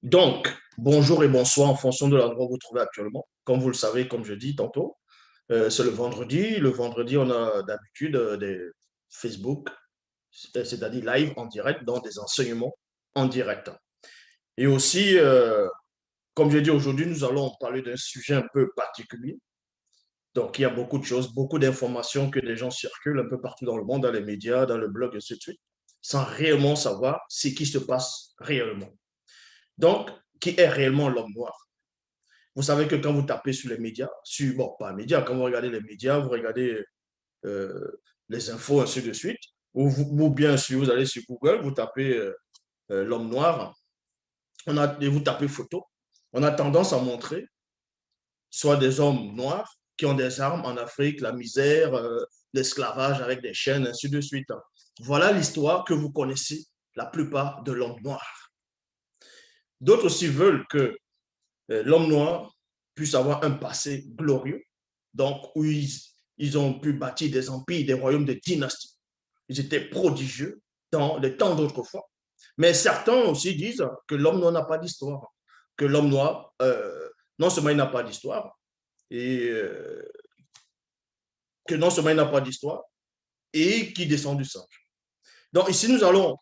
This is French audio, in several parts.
Donc, bonjour et bonsoir en fonction de l'endroit où vous vous trouvez actuellement. Comme vous le savez, comme je dis tantôt, c'est le vendredi. Le vendredi, on a d'habitude des Facebook, c'est-à-dire live en direct, dans des enseignements en direct. Et aussi, comme je dis aujourd'hui, nous allons parler d'un sujet un peu particulier. Donc, il y a beaucoup de choses, beaucoup d'informations que les gens circulent un peu partout dans le monde, dans les médias, dans le blog, et ainsi de suite, sans réellement savoir ce qui se passe réellement. Donc, qui est réellement l'homme noir? Vous savez que quand vous tapez sur les médias, bon, pas les médias, quand vous regardez les médias, vous regardez les infos, ainsi de suite, ou bien si vous allez sur Google, vous tapez l'homme noir, et vous tapez photo, on a tendance à montrer soit des hommes noirs qui ont des armes en Afrique, la misère, l'esclavage avec des chaînes, ainsi de suite. Voilà l'histoire que vous connaissez, la plupart de l'homme noir. D'autres aussi veulent que l'homme noir puisse avoir un passé glorieux, donc où ils ont pu bâtir des empires, des royaumes, des dynasties. Ils étaient prodigieux dans les temps d'autrefois. Mais certains aussi disent que l'homme noir n'a pas d'histoire, que l'homme noir, non seulement il n'a pas d'histoire, et que non seulement il n'a pas d'histoire, et qui descend du singe. Donc ici, nous allons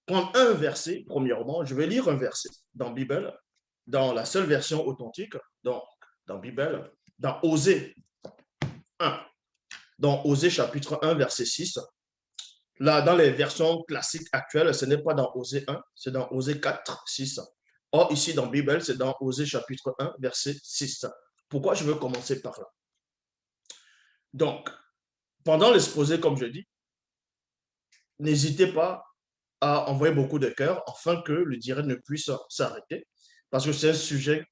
prendre un verset, premièrement, je vais lire un verset dans la Bible, dans la seule version authentique, donc dans la Bible, dans Osée 1, dans Osée chapitre 1, verset 6. Là, dans les versions classiques actuelles, ce n'est pas dans Osée 1, c'est dans Osée 4, 6. Or, ici, dans la Bible, c'est dans Osée chapitre 1, verset 6. Pourquoi je veux commencer par là? Donc, pendant l'exposé, comme je dis, n'hésitez pas à envoyer beaucoup de cœurs afin que le direct ne puisse s'arrêter. Parce que c'est un sujet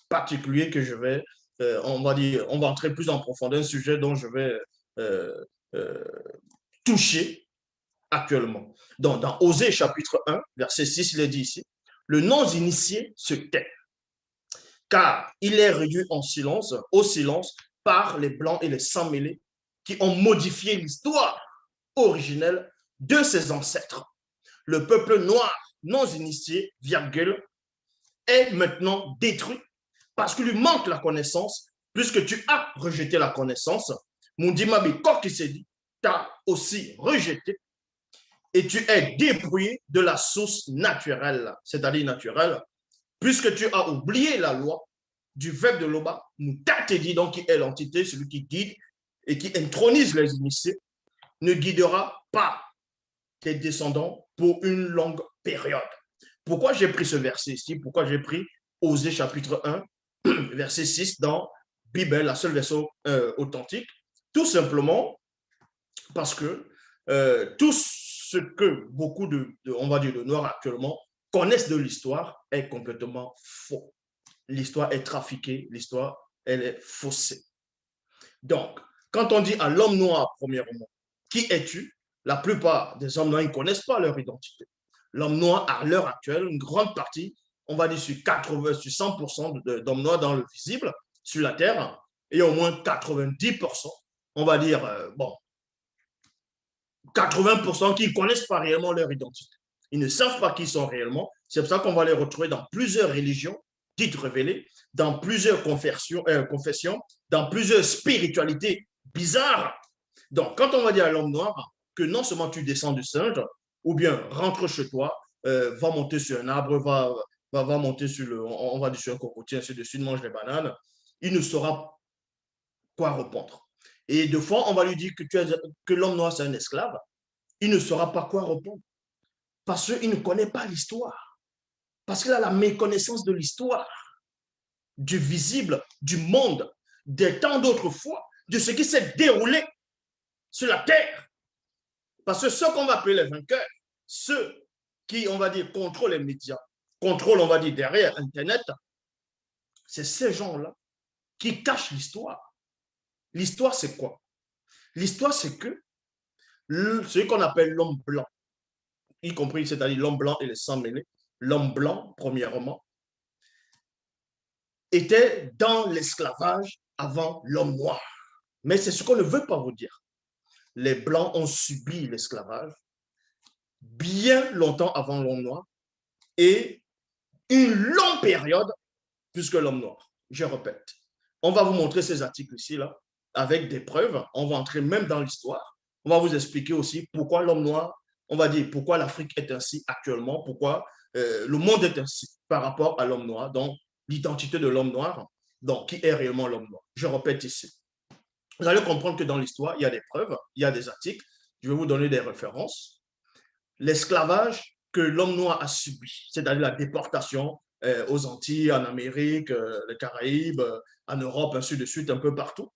particulier que je vais, on va dire, on va entrer plus en profondeur, un sujet dont je vais euh, euh, toucher actuellement. Donc, dans Osée chapitre 1, verset 6, il est dit ici, le non-initié se tait, car il est réduit en silence, au silence, par les blancs et les sans-mêlés qui ont modifié l'histoire originelle de ses ancêtres. Le peuple noir non initié, virgule, est maintenant détruit parce qu'il lui manque la connaissance, puisque tu as rejeté la connaissance. Mundimabi Kokisedi t'a aussi rejeté et tu es débrouillé de la source naturelle, c'est-à-dire naturelle, puisque tu as oublié la loi du verbe de l'Oba, nous t'a dit donc qui est l'entité, celui qui guide et qui intronise les initiés, ne guidera pas tes descendants pour une longue période. Pourquoi j'ai pris ce verset ici? Pourquoi j'ai pris Osée chapitre 1, verset 6 dans Bible, la seule version authentique? Tout simplement parce que tout ce que beaucoup on va dire, de Noirs actuellement connaissent de l'histoire est complètement faux. L'histoire est trafiquée, l'histoire, elle est faussée. Donc, quand on dit à l'homme noir, premièrement, qui es-tu? La plupart des hommes noirs ne connaissent pas leur identité. L'homme noir, à l'heure actuelle, une grande partie, on va dire sur 80, sur 100% d'hommes noirs dans le visible, sur la Terre, et au moins 90%, on va dire, bon, 80% qui ne connaissent pas réellement leur identité. Ils ne savent pas qui ils sont réellement. C'est pour ça qu'on va les retrouver dans plusieurs religions dites révélées, dans plusieurs confessions, dans plusieurs spiritualités bizarres. Donc, quand on va dire à l'homme noir que non seulement tu descends du singe, ou bien rentre chez toi, va monter sur un arbre, va monter sur on va dire sur un cocotier, ainsi de suite, mange les bananes, il ne saura quoi répondre. Et de fois, on va lui dire que l'homme noir, c'est un esclave. Il ne saura pas quoi répondre. Parce qu'il ne connaît pas l'histoire. Parce qu'il a la méconnaissance de l'histoire, du visible, du monde, des temps d'autrefois, de ce qui s'est déroulé sur la terre. Parce que ceux qu'on va appeler les vainqueurs, ceux qui, on va dire, contrôlent les médias, contrôlent, on va dire, derrière Internet, c'est ces gens-là qui cachent l'histoire. L'histoire, c'est quoi? L'histoire, c'est que ce qu'on appelle l'homme blanc, y compris, c'est-à-dire l'homme blanc et les sans mêlés, l'homme blanc, premièrement, était dans l'esclavage avant l'homme noir. Mais c'est ce qu'on ne veut pas vous dire. Les Blancs ont subi l'esclavage bien longtemps avant l'homme noir et une longue période plus que l'homme noir. Je répète. On va vous montrer ces articles ici, là, avec des preuves. On va entrer même dans l'histoire. On va vous expliquer aussi pourquoi l'homme noir, on va dire pourquoi l'Afrique est ainsi actuellement, pourquoi le monde est ainsi par rapport à l'homme noir, donc l'identité de l'homme noir, donc qui est réellement l'homme noir. Je répète ici. Vous allez comprendre que dans l'histoire, il y a des preuves, il y a des articles. Je vais vous donner des références. L'esclavage que l'homme noir a subi, c'est-à-dire la déportation aux Antilles, en Amérique, les Caraïbes, en Europe, ainsi de suite, un peu partout.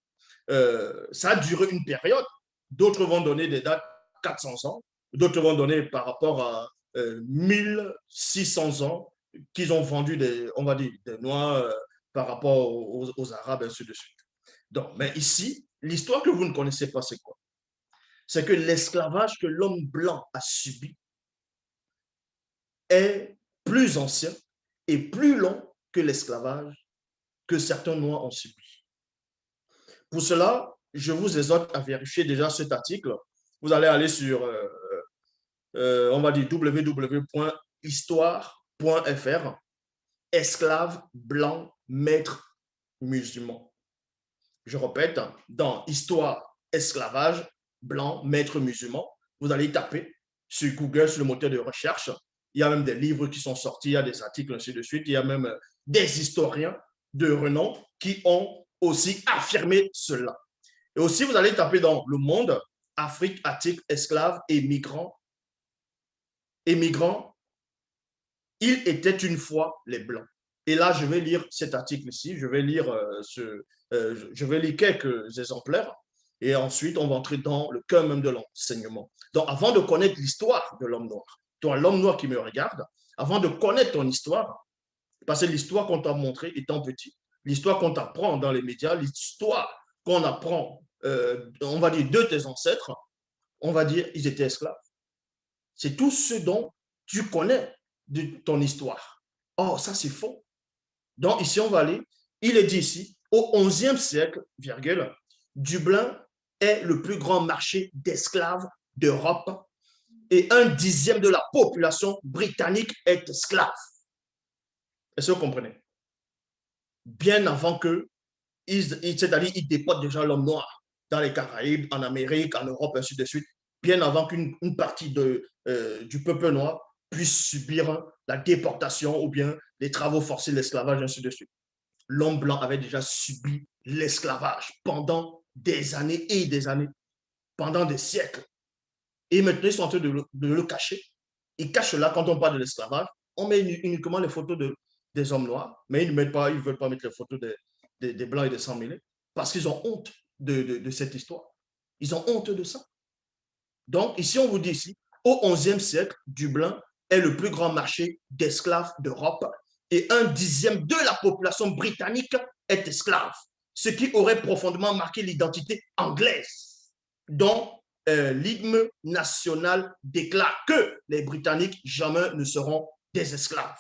Ça a duré une période. D'autres vont donner des dates 400 ans, d'autres vont donner par rapport à 1600 ans qu'ils ont vendu des, on va dire, des Noirs par rapport aux Arabes, ainsi de suite. Donc, mais ici, l'histoire que vous ne connaissez pas, c'est quoi? C'est que l'esclavage que l'homme blanc a subi est plus ancien et plus long que l'esclavage que certains Noirs ont subi. Pour cela, je vous exhorte à vérifier déjà cet article. Vous allez aller sur, on va dire, www.histoire.fr, esclaves blancs, maîtres musulmans. Je répète, dans histoire, esclavage, blanc, maître musulman, vous allez taper sur Google, sur le moteur de recherche. Il y a même des livres qui sont sortis, il y a des articles, ainsi de suite. Il y a même des historiens de renom qui ont aussi affirmé cela. Et aussi, vous allez taper dans le monde, Afrique, Attique, esclaves et migrants. Émigrants, il était une fois les Blancs. Et là, je vais lire cet article-ci, je vais lire je vais lire quelques exemplaires et ensuite on va entrer dans le cœur même de l'enseignement. Donc, avant de connaître l'histoire de l'homme noir, toi, l'homme noir qui me regarde, avant de connaître ton histoire, parce que l'histoire qu'on t'a montrée étant petit, l'histoire qu'on t'apprend dans les médias, l'histoire qu'on apprend, on va dire, de tes ancêtres, on va dire, ils étaient esclaves. C'est tout ce dont tu connais de ton histoire. Or, ça, c'est faux. Donc, ici, on va aller. Il est dit ici, au XIe siècle, virgule, Dublin est le plus grand marché d'esclaves d'Europe et 1/10 de la population britannique est esclave. Est-ce que vous comprenez? Bien avant que, c'est-à-dire, ils déportent déjà l'homme noir dans les Caraïbes, en Amérique, en Europe, ainsi de suite, bien avant qu'une partie du peuple noir puisse subir la déportation ou bien les travaux forcés, l'esclavage, ainsi de suite. L'homme blanc avait déjà subi l'esclavage pendant des années et des années, pendant des siècles. Et maintenant, ils sont en train de le cacher. Ils cachent là quand on parle de l'esclavage. On met uniquement les photos des hommes noirs, mais ils ne veulent pas mettre les photos des blancs et des sans-mêlés parce qu'ils ont honte de cette histoire. Ils ont honte de ça. Donc, ici, on vous dit ici, au XIe siècle, Dublin est le plus grand marché d'esclaves d'Europe et 1/10 de la population britannique est esclave, ce qui aurait profondément marqué l'identité anglaise, dont l'hymne national déclare que les Britanniques jamais ne seront des esclaves.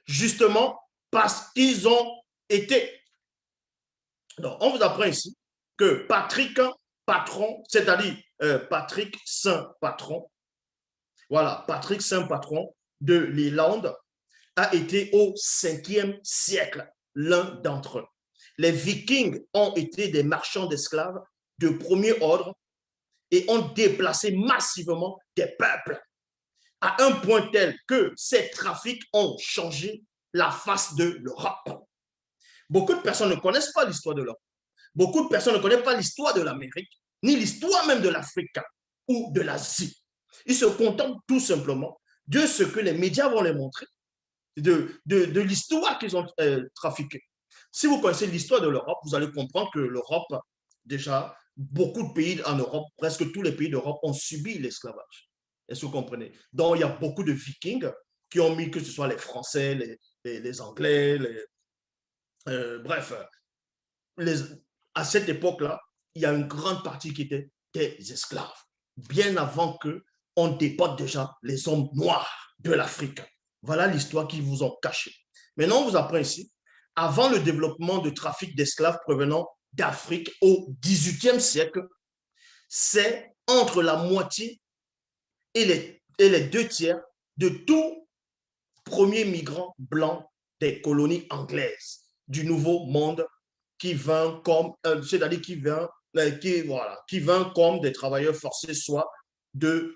Justement parce qu'ils ont été. Donc, on vous apprend ici que Patrick Patron, c'est-à-dire Patrick Saint-Patron, voilà, Patrick Saint-Patron de l'Irlande, a été au 5e siècle, l'un d'entre eux. Les Vikings ont été des marchands d'esclaves de premier ordre et ont déplacé massivement des peuples à un point tel que ces trafics ont changé la face de l'Europe. Beaucoup de personnes ne connaissent pas l'histoire de l'Europe. Beaucoup de personnes ne connaissent pas l'histoire de l'Amérique, ni l'histoire même de l'Afrique ou de l'Asie. Ils se contentent tout simplement de ce que les médias vont les montrer, de l'histoire qu'ils ont trafiquée. Si vous connaissez l'histoire de l'Europe, vous allez comprendre que l'Europe, déjà, beaucoup de pays en Europe, presque tous les pays d'Europe ont subi l'esclavage. Est-ce que vous comprenez? Donc, il y a beaucoup de Vikings qui ont mis, que ce soit les Français, les Anglais, bref, à cette époque-là, il y a une grande partie qui était des esclaves, bien avant qu'on déporte déjà les hommes noirs de l'Afrique. Voilà l'histoire qu'ils vous ont cachée. Maintenant, on vous apprend ici, avant le développement de trafic d'esclaves provenant d'Afrique au XVIIIe siècle, c'est entre la moitié et et les 2 tiers de tous premiers migrants blancs des colonies anglaises du Nouveau Monde qui vint comme, c'est-à-dire qui vint comme des travailleurs forcés, soit de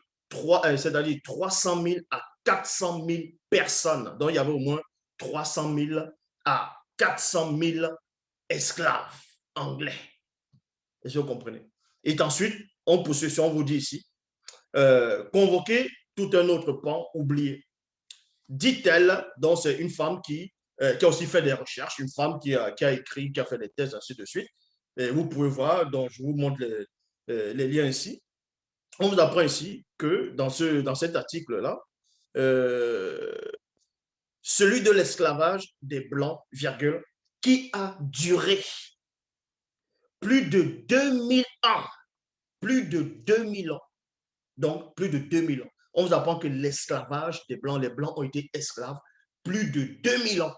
c'est-à-dire 300 000 à 400 000 personnes. Donc, il y avait au moins 300 000 à 400 000 esclaves anglais. Est-ce que vous comprenez? Et ensuite, on poursuit, on vous dit ici, convoquer tout un autre pan oublié. Dit-elle, donc c'est une femme qui a aussi fait des recherches, une femme qui a écrit, qui a fait des thèses, ainsi de suite. Et vous pouvez voir, donc je vous montre les liens ici. On vous apprend ici que dans cet article-là, euh, celui de l'esclavage des Blancs, virgule, qui a duré plus de 2000 ans, plus de 2000 ans, donc plus de 2000 ans. On vous apprend que l'esclavage des Blancs, les Blancs ont été esclaves plus de 2000 ans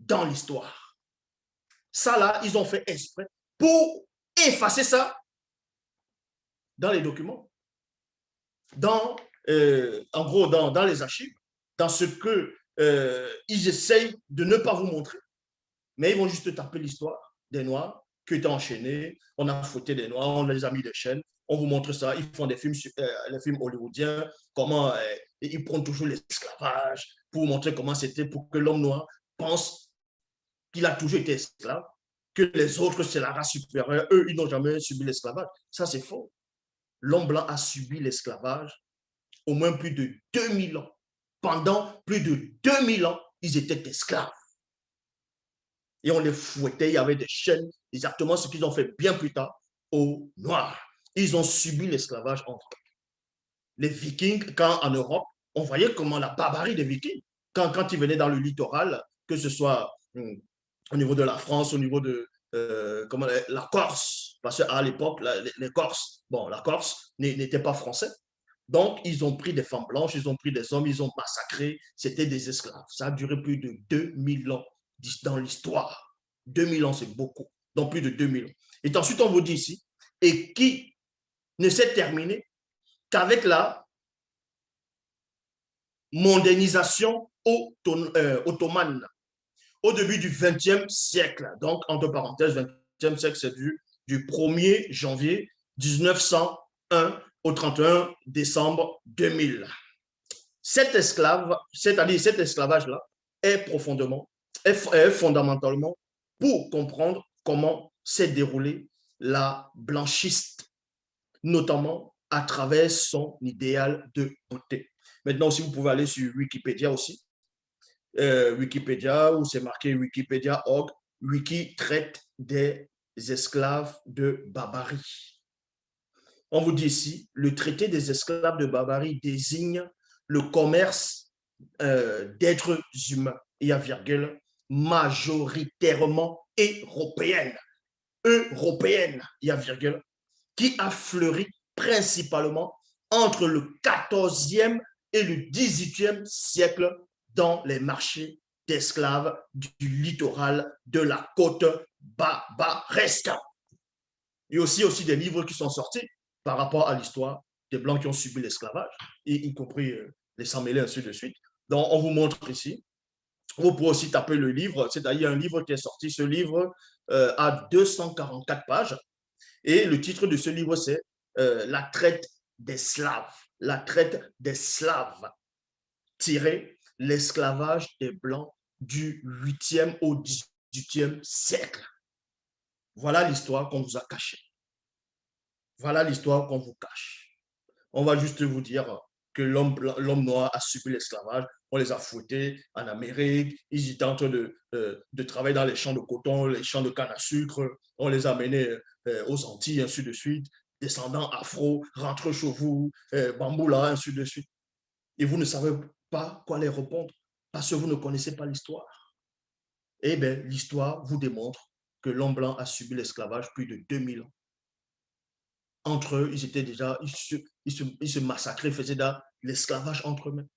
dans l'histoire. Ça, là, ils ont fait exprès pour effacer ça dans les documents, en gros, dans les archives, dans ce que ils essayent de ne pas vous montrer. Mais ils vont juste taper l'histoire des Noirs qui étaient enchaînés, on a fouetté des Noirs, on les a mis des chaînes, on vous montre ça, ils font des films, les films hollywoodiens, comment ils prennent toujours l'esclavage pour vous montrer comment c'était pour que l'homme noir pense qu'il a toujours été esclave, que les autres, c'est la race supérieure. Eux, ils n'ont jamais subi l'esclavage. Ça, c'est faux. L'homme blanc a subi l'esclavage au moins plus de 2000 ans. Pendant plus de 2000 ans, ils étaient esclaves. Et on les fouettait, il y avait des chaînes, exactement ce qu'ils ont fait bien plus tard aux Noirs. Ils ont subi l'esclavage entre eux. Les Vikings, quand en Europe, on voyait comment la barbarie des Vikings, quand ils venaient dans le littoral, que ce soit au niveau de la France, au niveau de la Corse, parce qu'à l'époque, les Corses, bon, la Corse n'était pas français. Donc, ils ont pris des femmes blanches, ils ont pris des hommes, ils ont massacré, c'était des esclaves. Ça a duré plus de 2000 ans dans l'histoire. 2000 ans, c'est beaucoup. Donc, plus de 2000 ans. Et ensuite, on vous dit ici, et qui ne s'est terminé qu'avec la modernisation ottomane au début du XXe siècle. Donc, entre parenthèses, XXe siècle, c'est du 1er janvier 1901 au 31 décembre 2000. Cet esclave, c'est-à-dire cet esclavage-là, est fondamentalement pour comprendre comment s'est déroulée la blanchiste, notamment à travers son idéal de beauté. Maintenant, si vous pouvez aller sur Wikipédia aussi, Wikipédia, où c'est marqué Wikipedia.org, Wiki traite des esclaves de barbarie. On vous dit ici, le traité des esclaves de barbarie désigne le commerce d'êtres humains, il y a virgule, majoritairement européenne, il y a virgule, qui a fleuri principalement entre le 14e et le 18e siècle dans les marchés d'esclaves du littoral de la côte barbaresque. Il y a aussi des livres qui sont sortis par rapport à l'histoire des Blancs qui ont subi l'esclavage, y compris les sans-mêlés, ainsi de suite. Donc, on vous montre ici. Vous pouvez aussi taper le livre, c'est-à-dire un livre qui est sorti. Ce livre a 244 pages et le titre de ce livre, c'est La traite des Slaves. La traite des Slaves, tiré l'esclavage des Blancs du 8e au 18e siècle. Voilà l'histoire qu'on vous a cachée. Voilà l'histoire qu'on vous cache. On va juste vous dire que l'homme noir a subi l'esclavage. On les a fouettés en Amérique. Ils étaient en train de travailler dans les champs de coton, les champs de canne à sucre. On les a menés aux Antilles, ainsi de suite. Descendants afro, rentrez chez vous, bamboula, ainsi de suite. Et vous ne savez pas quoi leur répondre parce que vous ne connaissez pas l'histoire. Eh bien, l'histoire vous démontre que l'homme blanc a subi l'esclavage plus de 2000 ans. Entre eux, ils étaient déjà, ils se massacraient, faisaient de l'esclavage entre eux-mêmes.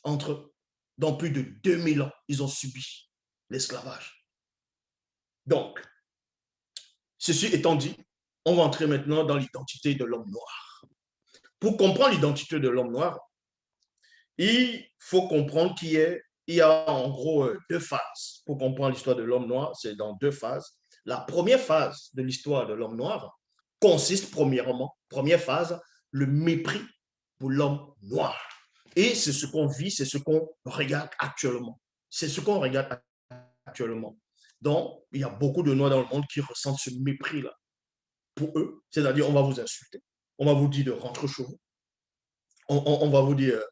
Entre eux. Dans plus de 2000 ans, ils ont subi l'esclavage. Donc, ceci étant dit, on va entrer maintenant dans l'identité de l'homme noir. Pour comprendre l'identité de l'homme noir, il faut comprendre il y a en gros deux phases. Pour comprendre l'histoire de l'homme noir, c'est dans deux phases. La première phase de l'histoire de l'homme noir consiste première phase, le mépris pour l'homme noir. Et c'est ce qu'on vit, c'est ce qu'on regarde actuellement. C'est ce qu'on regarde actuellement. Donc, il y a beaucoup de noirs dans le monde qui ressentent ce mépris-là pour eux. C'est-à-dire, on va vous insulter, on va vous dire de rentrer chez vous, on va vous dire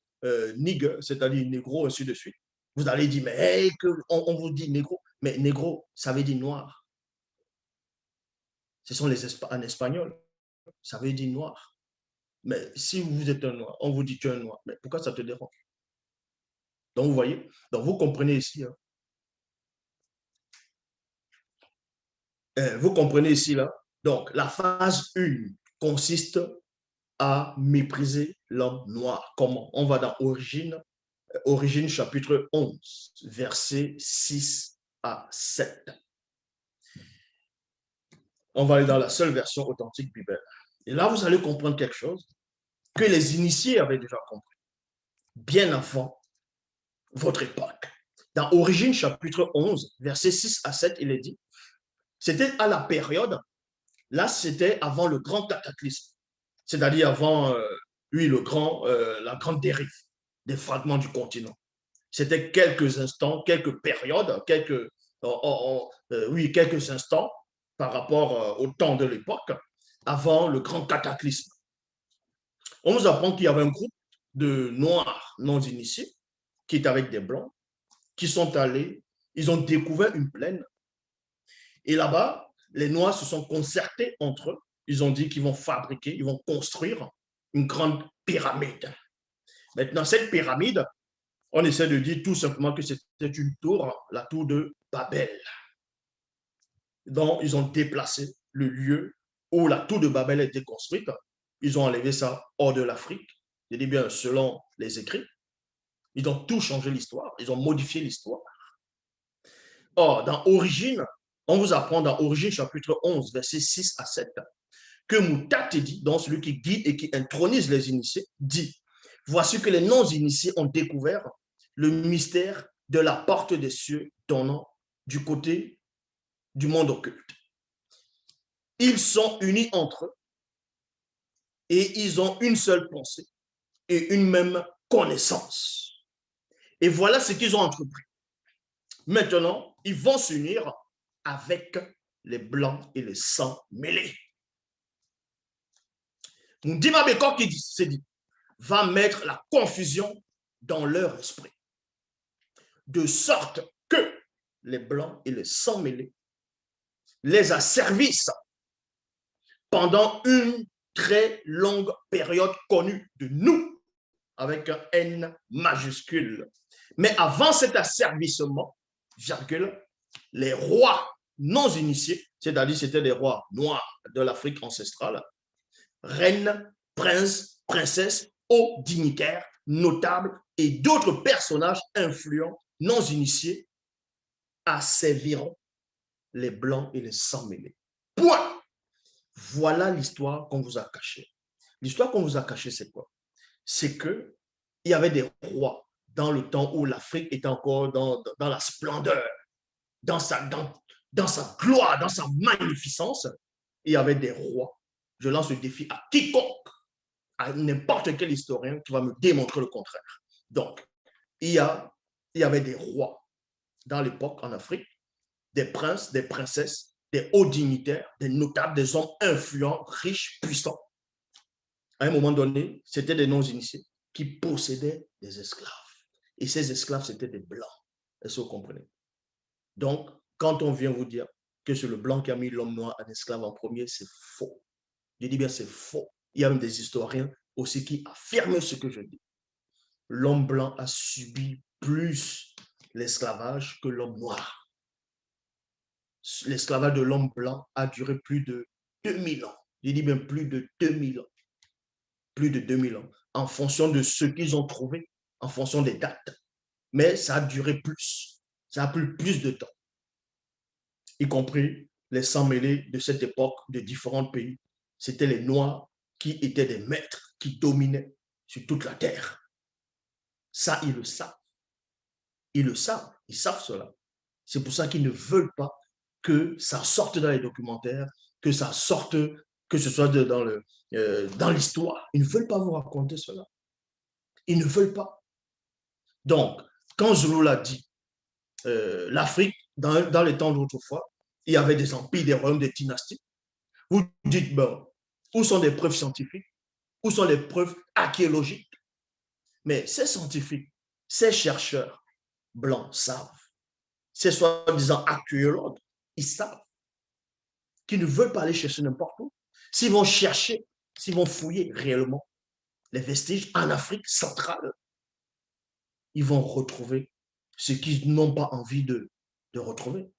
nigger, c'est-à-dire négro, ainsi de suite. Vous allez dire, mais hey, on vous dit négro. Mais négro, ça veut dire noir. Ce sont en espagnol. Ça veut dire noir. Mais si vous êtes un noir, on vous dit tu es un noir. Mais pourquoi ça te dérange? Donc, vous voyez, donc vous comprenez ici. Vous comprenez ici, là. Donc, la phase 1 consiste à mépriser l'homme noir. Comment? On va dans Origine chapitre 11, versets 6 à 7. On va aller dans la seule version authentique biblique. Et là, vous allez comprendre quelque chose que les initiés avaient déjà compris, bien avant votre époque. Dans Origine chapitre 11, versets 6 à 7, il est dit, c'était à la période, là, c'était avant le grand cataclysme, c'est-à-dire avant, la grande dérive des fragments du continent. C'était quelques instants, quelques périodes, quelques instants par rapport au temps de l'époque, avant le grand cataclysme. On nous apprend qu'il y avait un groupe de noirs non initiés qui est avec des blancs, qui sont allés, ils ont découvert une plaine. Et là-bas, les noirs se sont concertés entre eux. Ils ont dit qu'ils vont fabriquer, ils vont construire une grande pyramide. Maintenant, cette pyramide, on essaie de dire tout simplement que c'était une tour, la tour de Babel. Donc, ils ont déplacé le lieu où la tour de Babel a été construite. Ils ont enlevé ça hors de l'Afrique. Je dis bien selon les écrits. Ils ont tout changé l'histoire. Ils ont modifié l'histoire. Or, dans Origine, on vous apprend dans Origine chapitre 11, versets 6 à 7, que Moutate dit, donc celui qui guide et qui intronise les initiés, dit, voici que les non-initiés ont découvert le mystère de la porte des cieux donnant du côté du monde occulte. Ils sont unis entre eux et ils ont une seule pensée et une même connaissance. Et voilà ce qu'ils ont entrepris. Maintenant, ils vont s'unir avec les blancs et les sangs mêlés. Ndima Bekor qui s'est dit, va mettre la confusion dans leur esprit, de sorte que les blancs et les sangs mêlés les asservissent pendant une très longue période connue de nous, avec un N majuscule. Mais avant cet asservissement, les rois non initiés, c'est-à-dire c'était des rois noirs de l'Afrique ancestrale, reines, princes, princesses, hauts dignitaires, notables et d'autres personnages influents non initiés asserviront les blancs et les sans mêlés. Point. Voilà l'histoire qu'on vous a cachée. L'histoire qu'on vous a cachée, c'est quoi? C'est qu'il y avait des rois dans le temps où l'Afrique était encore dans la splendeur, dans sa gloire, dans sa magnificence. Il y avait des rois. Je lance le défi à quiconque, à n'importe quel historien qui va me démontrer le contraire. Donc, il y avait des rois dans l'époque en Afrique, des princes, des princesses, des hauts dignitaires, des notables, des hommes influents, riches, puissants. À un moment donné, c'était des non-initiés qui possédaient des esclaves. Et ces esclaves, c'était des blancs. Est-ce que vous comprenez? Donc, quand on vient vous dire que c'est le blanc qui a mis l'homme noir en esclave en premier, c'est faux. Je dis bien c'est faux. Il y a même des historiens aussi qui affirment ce que je dis. L'homme blanc a subi plus l'esclavage que l'homme noir. L'esclavage de l'homme blanc a duré plus de 2000 ans. Je dis bien plus de 2000 ans. Plus de 2000 ans. En fonction de ce qu'ils ont trouvé, en fonction des dates. Mais ça a duré plus. Ça a pris plus de temps. Y compris les sangs mêlés de cette époque de différents pays. C'était les Noirs qui étaient des maîtres qui dominait sur toute la terre. Ça, ils le savent. Ils le savent. Ils savent cela. C'est pour ça qu'ils ne veulent pas que ça sorte dans les documentaires, que ça sorte, que ce soit dans l'histoire. Ils ne veulent pas vous raconter cela. Ils ne veulent pas. Donc, quand Zulu l'a dit, l'Afrique, dans les temps d'autrefois, il y avait des empires, des royaumes, des dynasties. Vous dites, bon, où sont les preuves scientifiques? Où sont les preuves archéologiques? Mais ces scientifiques, ces chercheurs blancs savent. Ces soi-disant archéologues, ils savent qu'ils ne veulent pas aller chercher n'importe où. S'ils vont chercher, s'ils vont fouiller réellement les vestiges en Afrique centrale, ils vont retrouver ce qu'ils n'ont pas envie de retrouver.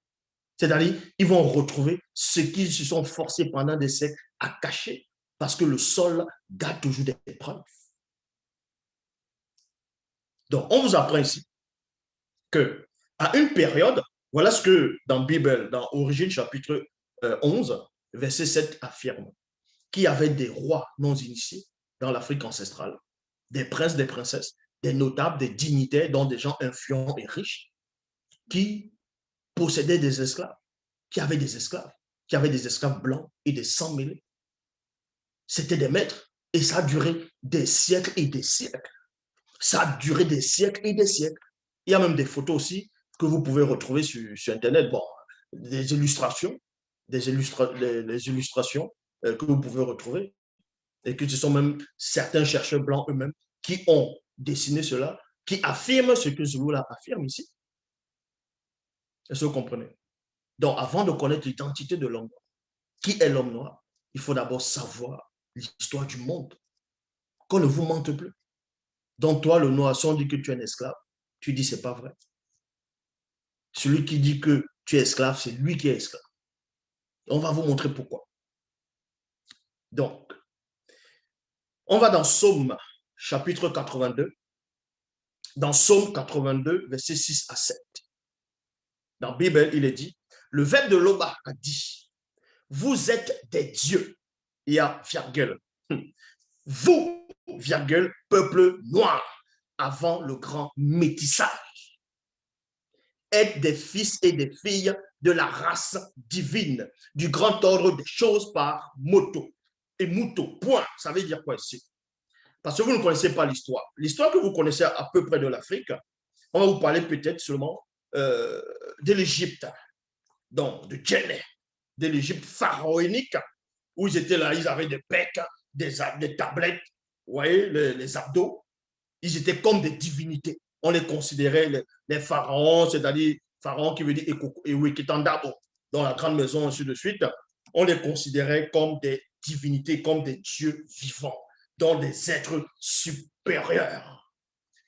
C'est-à-dire, ils vont retrouver ce qu'ils se sont forcés pendant des siècles à cacher, parce que le sol garde toujours des preuves. Donc, on vous apprend ici que à une période, voilà ce que dans la Bible, dans Origine chapitre 11, verset 7 affirme, qu'il y avait des rois non initiés dans l'Afrique ancestrale, des princes, des princesses, des notables, des dignitaires, dont des gens influents et riches, qui possédaient des esclaves, qui avaient des esclaves blancs et des sangs mêlés. C'était des maîtres et ça a duré des siècles et des siècles. Ça a duré des siècles et des siècles. Il y a même des photos aussi que vous pouvez retrouver sur Internet. Bon, des illustrations, les illustrations que vous pouvez retrouver et que ce sont même certains chercheurs blancs eux-mêmes qui ont dessiné cela, qui affirment ce que Zulu affirme ici. Est-ce que vous comprenez? Donc, avant de connaître l'identité de l'homme noir, qui est l'homme noir, il faut d'abord savoir l'histoire du monde. Qu'on ne vous mente plus. Donc, toi, le noir, si on dit que tu es un esclave, tu dis c'est pas vrai. Celui qui dit que tu es esclave, c'est lui qui est esclave. On va vous montrer pourquoi. Donc, on va dans Psaume chapitre 82. Dans Psaume 82, versets 6 à 7. Dans la Bible, il est dit, le Verbe de Loba a dit, vous êtes des dieux. Il y a virgule. Vous, virgule, peuple noir, avant le grand métissage, êtes des fils et des filles de la race divine, du grand ordre des choses par moto. Et muto, point. Ça veut dire quoi ici? Parce que vous ne connaissez pas l'histoire. L'histoire que vous connaissez à peu près de l'Afrique, on va vous parler peut-être seulement de l'Égypte, donc de Djenné, de l'Égypte pharaonique, où ils étaient là, ils avaient des becs, des tablettes, vous voyez, les abdos. Ils étaient comme des divinités. On les considérait les pharaons, c'est-à-dire pharaon qui veut dire Ewekitandabo, dans la grande maison, ainsi de suite. On les considérait comme des divinités, comme des dieux vivants, dans des êtres supérieurs.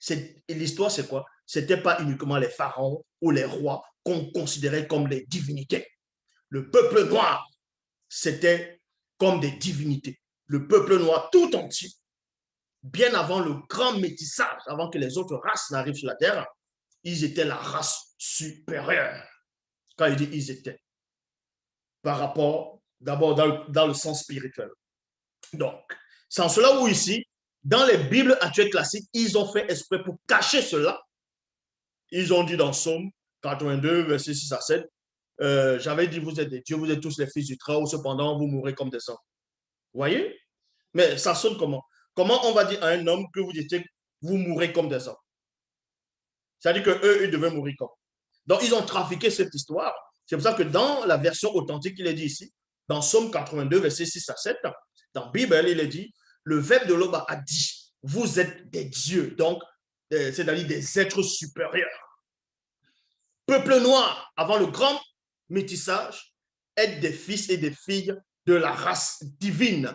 Et l'histoire, c'est quoi? Ce n'était pas uniquement les pharaons ou les rois qu'on considérait comme les divinités. Le peuple noir, c'était comme des divinités. Le peuple noir tout entier, bien avant le grand métissage, avant que les autres races n'arrivent sur la terre, ils étaient la race supérieure. Quand il dit ils étaient, par rapport, d'abord dans le sens spirituel. Donc, c'est en cela où ici, dans les Bibles actuelles classiques, ils ont fait exprès pour cacher cela. Ils ont dit dans Psaume 82, verset 6 à 7, j'avais dit, vous êtes des dieux, vous êtes tous les fils du Très-Haut, cependant, vous mourrez comme des hommes. Vous voyez? Mais ça sonne comment? Comment on va dire à un homme que vous mourrez comme des hommes? C'est-à-dire qu'eux, ils devaient mourir comme. Donc, ils ont trafiqué cette histoire. C'est pour ça que dans la version authentique, il est dit ici, dans Psaume 82, verset 6 à 7, dans la Bible, il est dit, le Verbe de l'Oba a dit, vous êtes des dieux, donc, c'est-à-dire des êtres supérieurs. Peuple noir, avant le grand métissage, êtes des fils et des filles de la race divine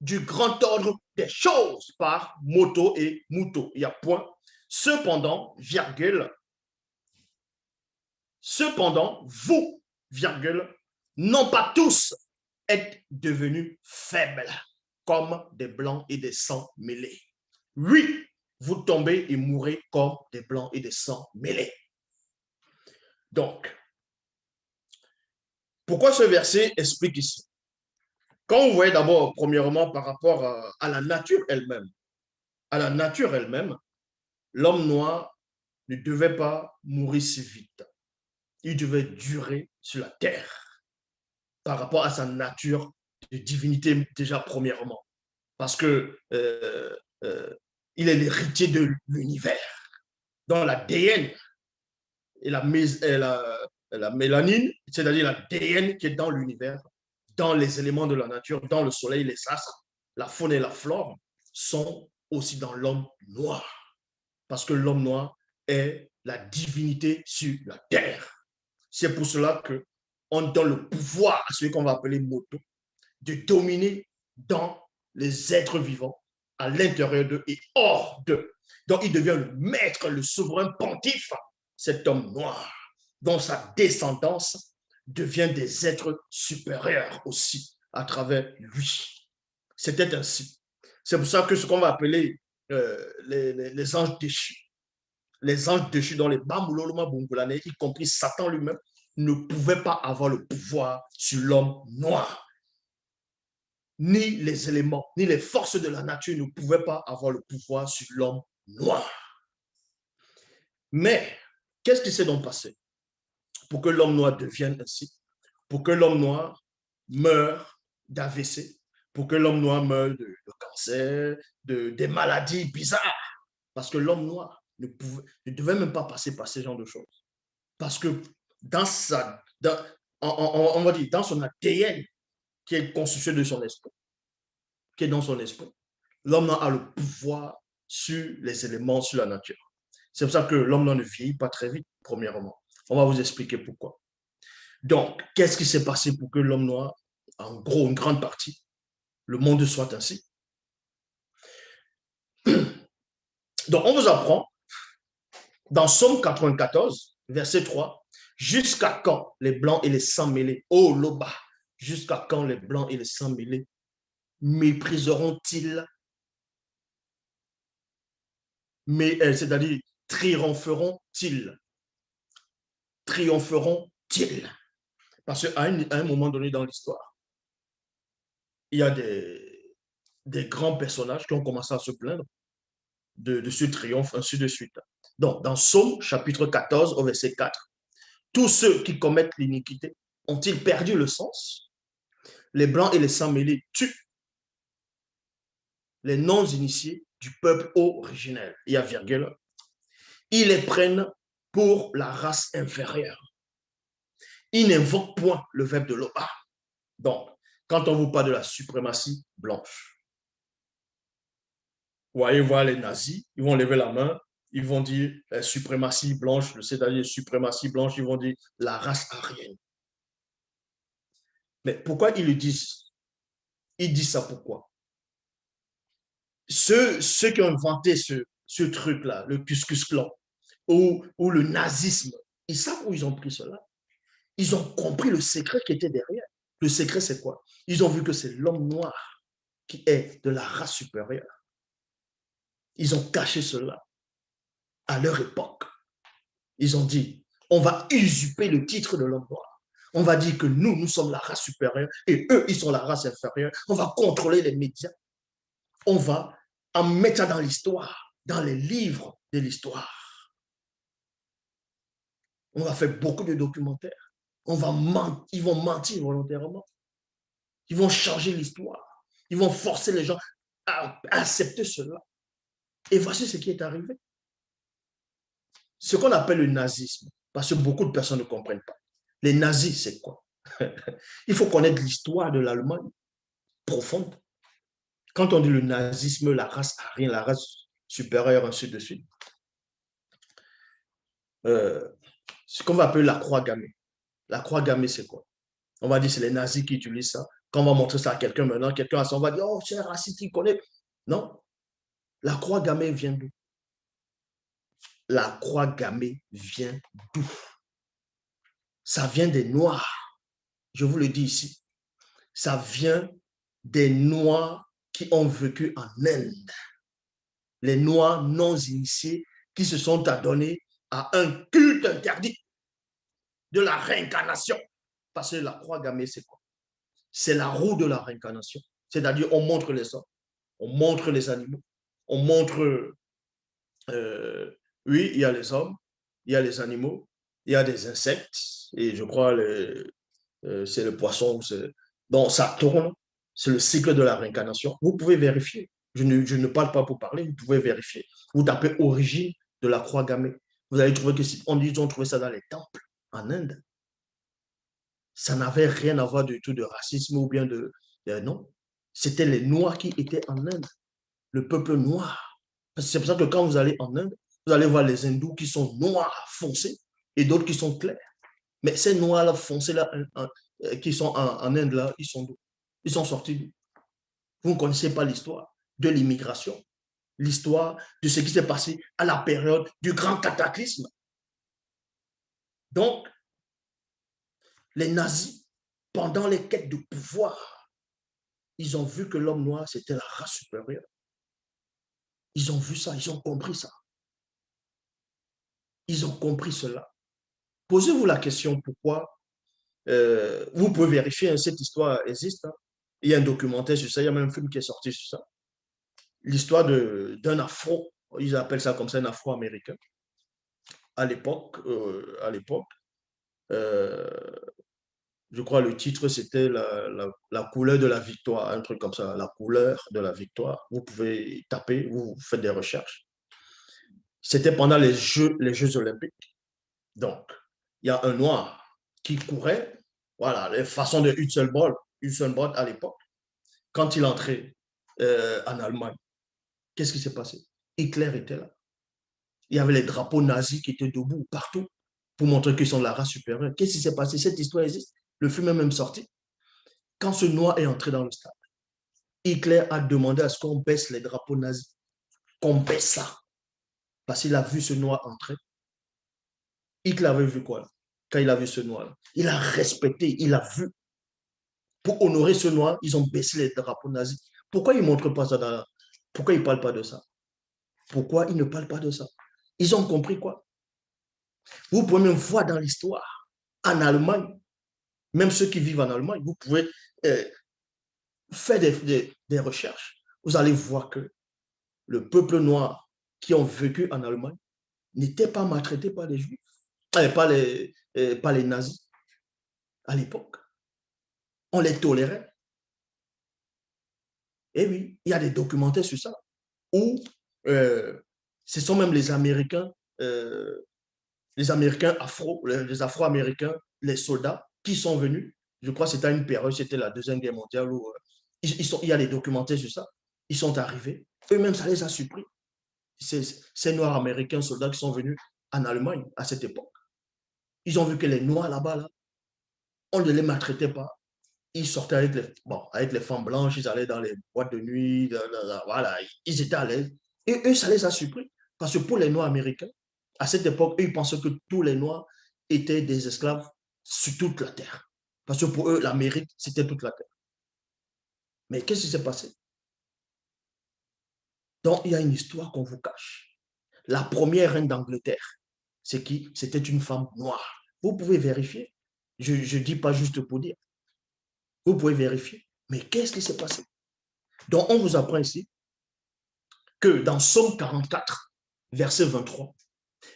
du grand ordre des choses par moto et muto. Il y a point. Cependant, virgule, cependant, vous, virgule, non pas tous, êtes devenus faibles, comme des blancs et des sangs mêlés. Oui, vous tombez et mourrez comme des blancs et des sangs mêlés. Donc, pourquoi ce verset explique ici? Quand vous voyez d'abord, premièrement, par rapport à la nature elle-même, à la nature elle-même, l'homme noir ne devait pas mourir si vite. Il devait durer sur la terre par rapport à sa nature de divinité déjà premièrement. Parce que euh, il est l'héritier de l'univers. Dans l'ADN et la mélanine, c'est-à-dire l'ADN qui est dans l'univers, dans les éléments de la nature, dans le soleil, les astres, la faune et la flore, sont aussi dans l'homme noir. Parce que l'homme noir est la divinité sur la terre. C'est pour cela qu'on donne le pouvoir à celui qu'on va appeler Moto de dominer dans les êtres vivants, à l'intérieur d'eux et hors d'eux. Donc, il devient le maître, le souverain pontife, cet homme noir, dont sa descendance devient des êtres supérieurs aussi à travers lui. C'était ainsi. C'est pour ça que ce qu'on va appeler les anges déchus, les anges déchus dans les Bambouloloma Bongolane, y compris Satan lui-même, ne pouvaient pas avoir le pouvoir sur l'homme noir. Ni les éléments, ni les forces de la nature ne pouvaient pas avoir le pouvoir sur l'homme noir. Mais, qu'est-ce qui s'est donc passé pour que l'homme noir devienne ainsi? Pour que l'homme noir meure d'AVC, pour que l'homme noir meure de cancer, des maladies bizarres. Parce que l'homme noir ne devait même pas passer par ce genre de choses. Parce que dans on va dire, dans son ADN, qui est constitué de son esprit, qui est dans son esprit, l'homme a le pouvoir sur les éléments, sur la nature. C'est pour ça que l'homme ne vieillit pas très vite, premièrement. On va vous expliquer pourquoi. Donc, qu'est-ce qui s'est passé pour que l'homme noir, en gros, une grande partie, le monde soit ainsi? Donc, on vous apprend dans Somme 94, verset 3, jusqu'à quand les blancs et les sans-mêlés, oh Loba, jusqu'à quand les blancs et les sans-mêlés mépriseront-ils, c'est-à-dire triompheront-ils, triompheront-ils? Parce qu'à un moment donné dans l'histoire, il y a des grands personnages qui ont commencé à se plaindre de ce triomphe, ainsi de suite. Donc, dans Psaume, chapitre 14, au verset 4, tous ceux qui commettent l'iniquité ont-ils perdu le sens? Les blancs et les sans-mêlés tuent les non-initiés du peuple originel. Il y a virgule. Ils les prennent pour la race inférieure. Ils n'invoquent point le verbe de l'Oba. Donc, quand on vous parle de la suprématie blanche, vous voyez voir les nazis, ils vont lever la main, ils vont dire suprématie blanche, c'est-à-dire suprématie blanche, ils vont dire la race aryenne. Mais pourquoi ils le disent? Ils disent ça pourquoi? Ceux qui ont inventé ce truc-là, le Cuscus Clan, ou le nazisme, ils savent où ils ont pris cela. Ils ont compris le secret qui était derrière. Le secret, c'est quoi? Ils ont vu que c'est l'homme noir qui est de la race supérieure. Ils ont caché cela à leur époque. Ils ont dit, on va usurper le titre de l'homme noir. On va dire que nous sommes la race supérieure et eux, ils sont la race inférieure. On va contrôler les médias. On va en mettre ça dans l'histoire, dans les livres de l'histoire. On va faire beaucoup de documentaires. Ils vont mentir volontairement. Ils vont changer l'histoire. Ils vont forcer les gens à accepter cela. Et voici ce qui est arrivé. Ce qu'on appelle le nazisme, parce que beaucoup de personnes ne comprennent pas. Les nazis, c'est quoi? Il faut connaître l'histoire de l'Allemagne profonde. Quand on dit le nazisme, la race aryenne, la race supérieure, ainsi de suite, ce qu'on va appeler la croix gammée. La croix gammée, c'est quoi? On va dire que c'est les nazis qui utilisent ça. Quand on va montrer ça à quelqu'un maintenant, quelqu'un on va dire, oh, c'est un raciste, il connaît. Non, la croix gammée vient d'où? La croix gammée vient d'où? Ça vient des Noirs. Je vous le dis ici. Ça vient des Noirs qui ont vécu en Inde. Les Noirs non initiés qui se sont adonnés à un culte interdit de la réincarnation. Parce que la croix gammée, c'est quoi? c'est la roue de la réincarnation. C'est-à-dire, on montre les hommes, on montre les animaux, on montre, oui, il y a les hommes, il y a les animaux, il y a des insectes, et je crois c'est le poisson. Donc, ça tourne. C'est le cycle de la réincarnation. Vous pouvez vérifier. Je ne parle pas pour parler, vous pouvez vérifier. Vous tapez origine de la croix gammée. Vous allez trouver que on dit qu'ils ont trouvé ça dans les temples en Inde. Ça n'avait rien à voir du tout de racisme ou bien non. C'était les Noirs qui étaient en Inde, le peuple noir. C'est pour ça que quand vous allez en Inde, vous allez voir les hindous qui sont noirs foncés et d'autres qui sont clairs. Mais ces noirs-là foncés-là, qui sont en Inde, là, ils sont d'où? Ils sont sortis d'où? Vous ne connaissez pas l'histoire de l'immigration, l'histoire de ce qui s'est passé à la période du grand cataclysme. Donc, les nazis, pendant les quêtes de pouvoir, ils ont vu que l'homme noir, c'était la race supérieure. Ils ont vu ça, ils ont compris ça. Ils ont compris cela. Posez-vous la question pourquoi. Vous pouvez vérifier, hein, cette histoire existe. Hein. Il y a un documentaire sur ça, il y a même un film qui est sorti sur ça. L'histoire d'un afro, ils appellent ça comme ça, un afro-américain. À l'époque, euh, je crois le titre c'était la couleur de la victoire, un truc comme ça, la couleur de la victoire. Vous pouvez taper, vous faites des recherches. C'était pendant les Jeux olympiques. Donc, il y a un noir qui courait, voilà, les façons de Usain Bolt à l'époque, quand il entrait en Allemagne. Qu'est-ce qui s'est passé? Hitler était là. Il y avait les drapeaux nazis qui étaient debout partout pour montrer qu'ils sont de la race supérieure. Qu'est-ce qui s'est passé? Cette histoire existe. Le film est même sorti. Quand ce noir est entré dans le stade, Hitler a demandé à ce qu'on baisse les drapeaux nazis, qu'on baisse ça. Parce qu'il a vu ce noir entrer. Hitler avait vu quoi là, quand il a vu ce noir là? Il a respecté, il a vu. Pour honorer ce noir, ils ont baissé les drapeaux nazis. Pourquoi ils ne montrent pas ça Pourquoi ils ne parlent pas de ça? Pourquoi ils ne parlent pas de ça? Ils ont compris quoi? Vous pouvez même voir dans l'histoire, en Allemagne, même ceux qui vivent en Allemagne, vous pouvez euh, faire des recherches. Vous allez voir que le peuple noir qui ont vécu en Allemagne n'était pas maltraité par les Juifs, par les nazis à l'époque. On les tolérait. Et oui, il y a des documentaires sur ça, où euh, ce sont même les Américains les Afro-Américains, les soldats qui sont venus. Je crois que c'était à une période, c'était la Deuxième Guerre mondiale, où il y a des documentaires sur ça. Ils sont arrivés. Eux-mêmes, ça les a surpris. Ces Noirs américains soldats qui sont venus en Allemagne à cette époque. Ils ont vu que les Noirs là-bas, là, on ne les maltraitait pas. Ils sortaient avec les femmes blanches, ils allaient dans les boîtes de nuit, voilà, ils étaient à l'aise. Et eux, ça les a surpris. Parce que pour les Noirs américains, à cette époque, eux, ils pensaient que tous les Noirs étaient des esclaves sur toute la terre. Parce que pour eux, l'Amérique, c'était toute la terre. Mais qu'est-ce qui s'est passé? Donc, il y a une histoire qu'on vous cache. La première reine d'Angleterre, c'est qui? C'était une femme noire. Vous pouvez vérifier. Je ne dis pas juste pour dire. Vous pouvez vérifier. Mais qu'est-ce qui s'est passé? Donc, on vous apprend ici que dans Somme 44, verset 23,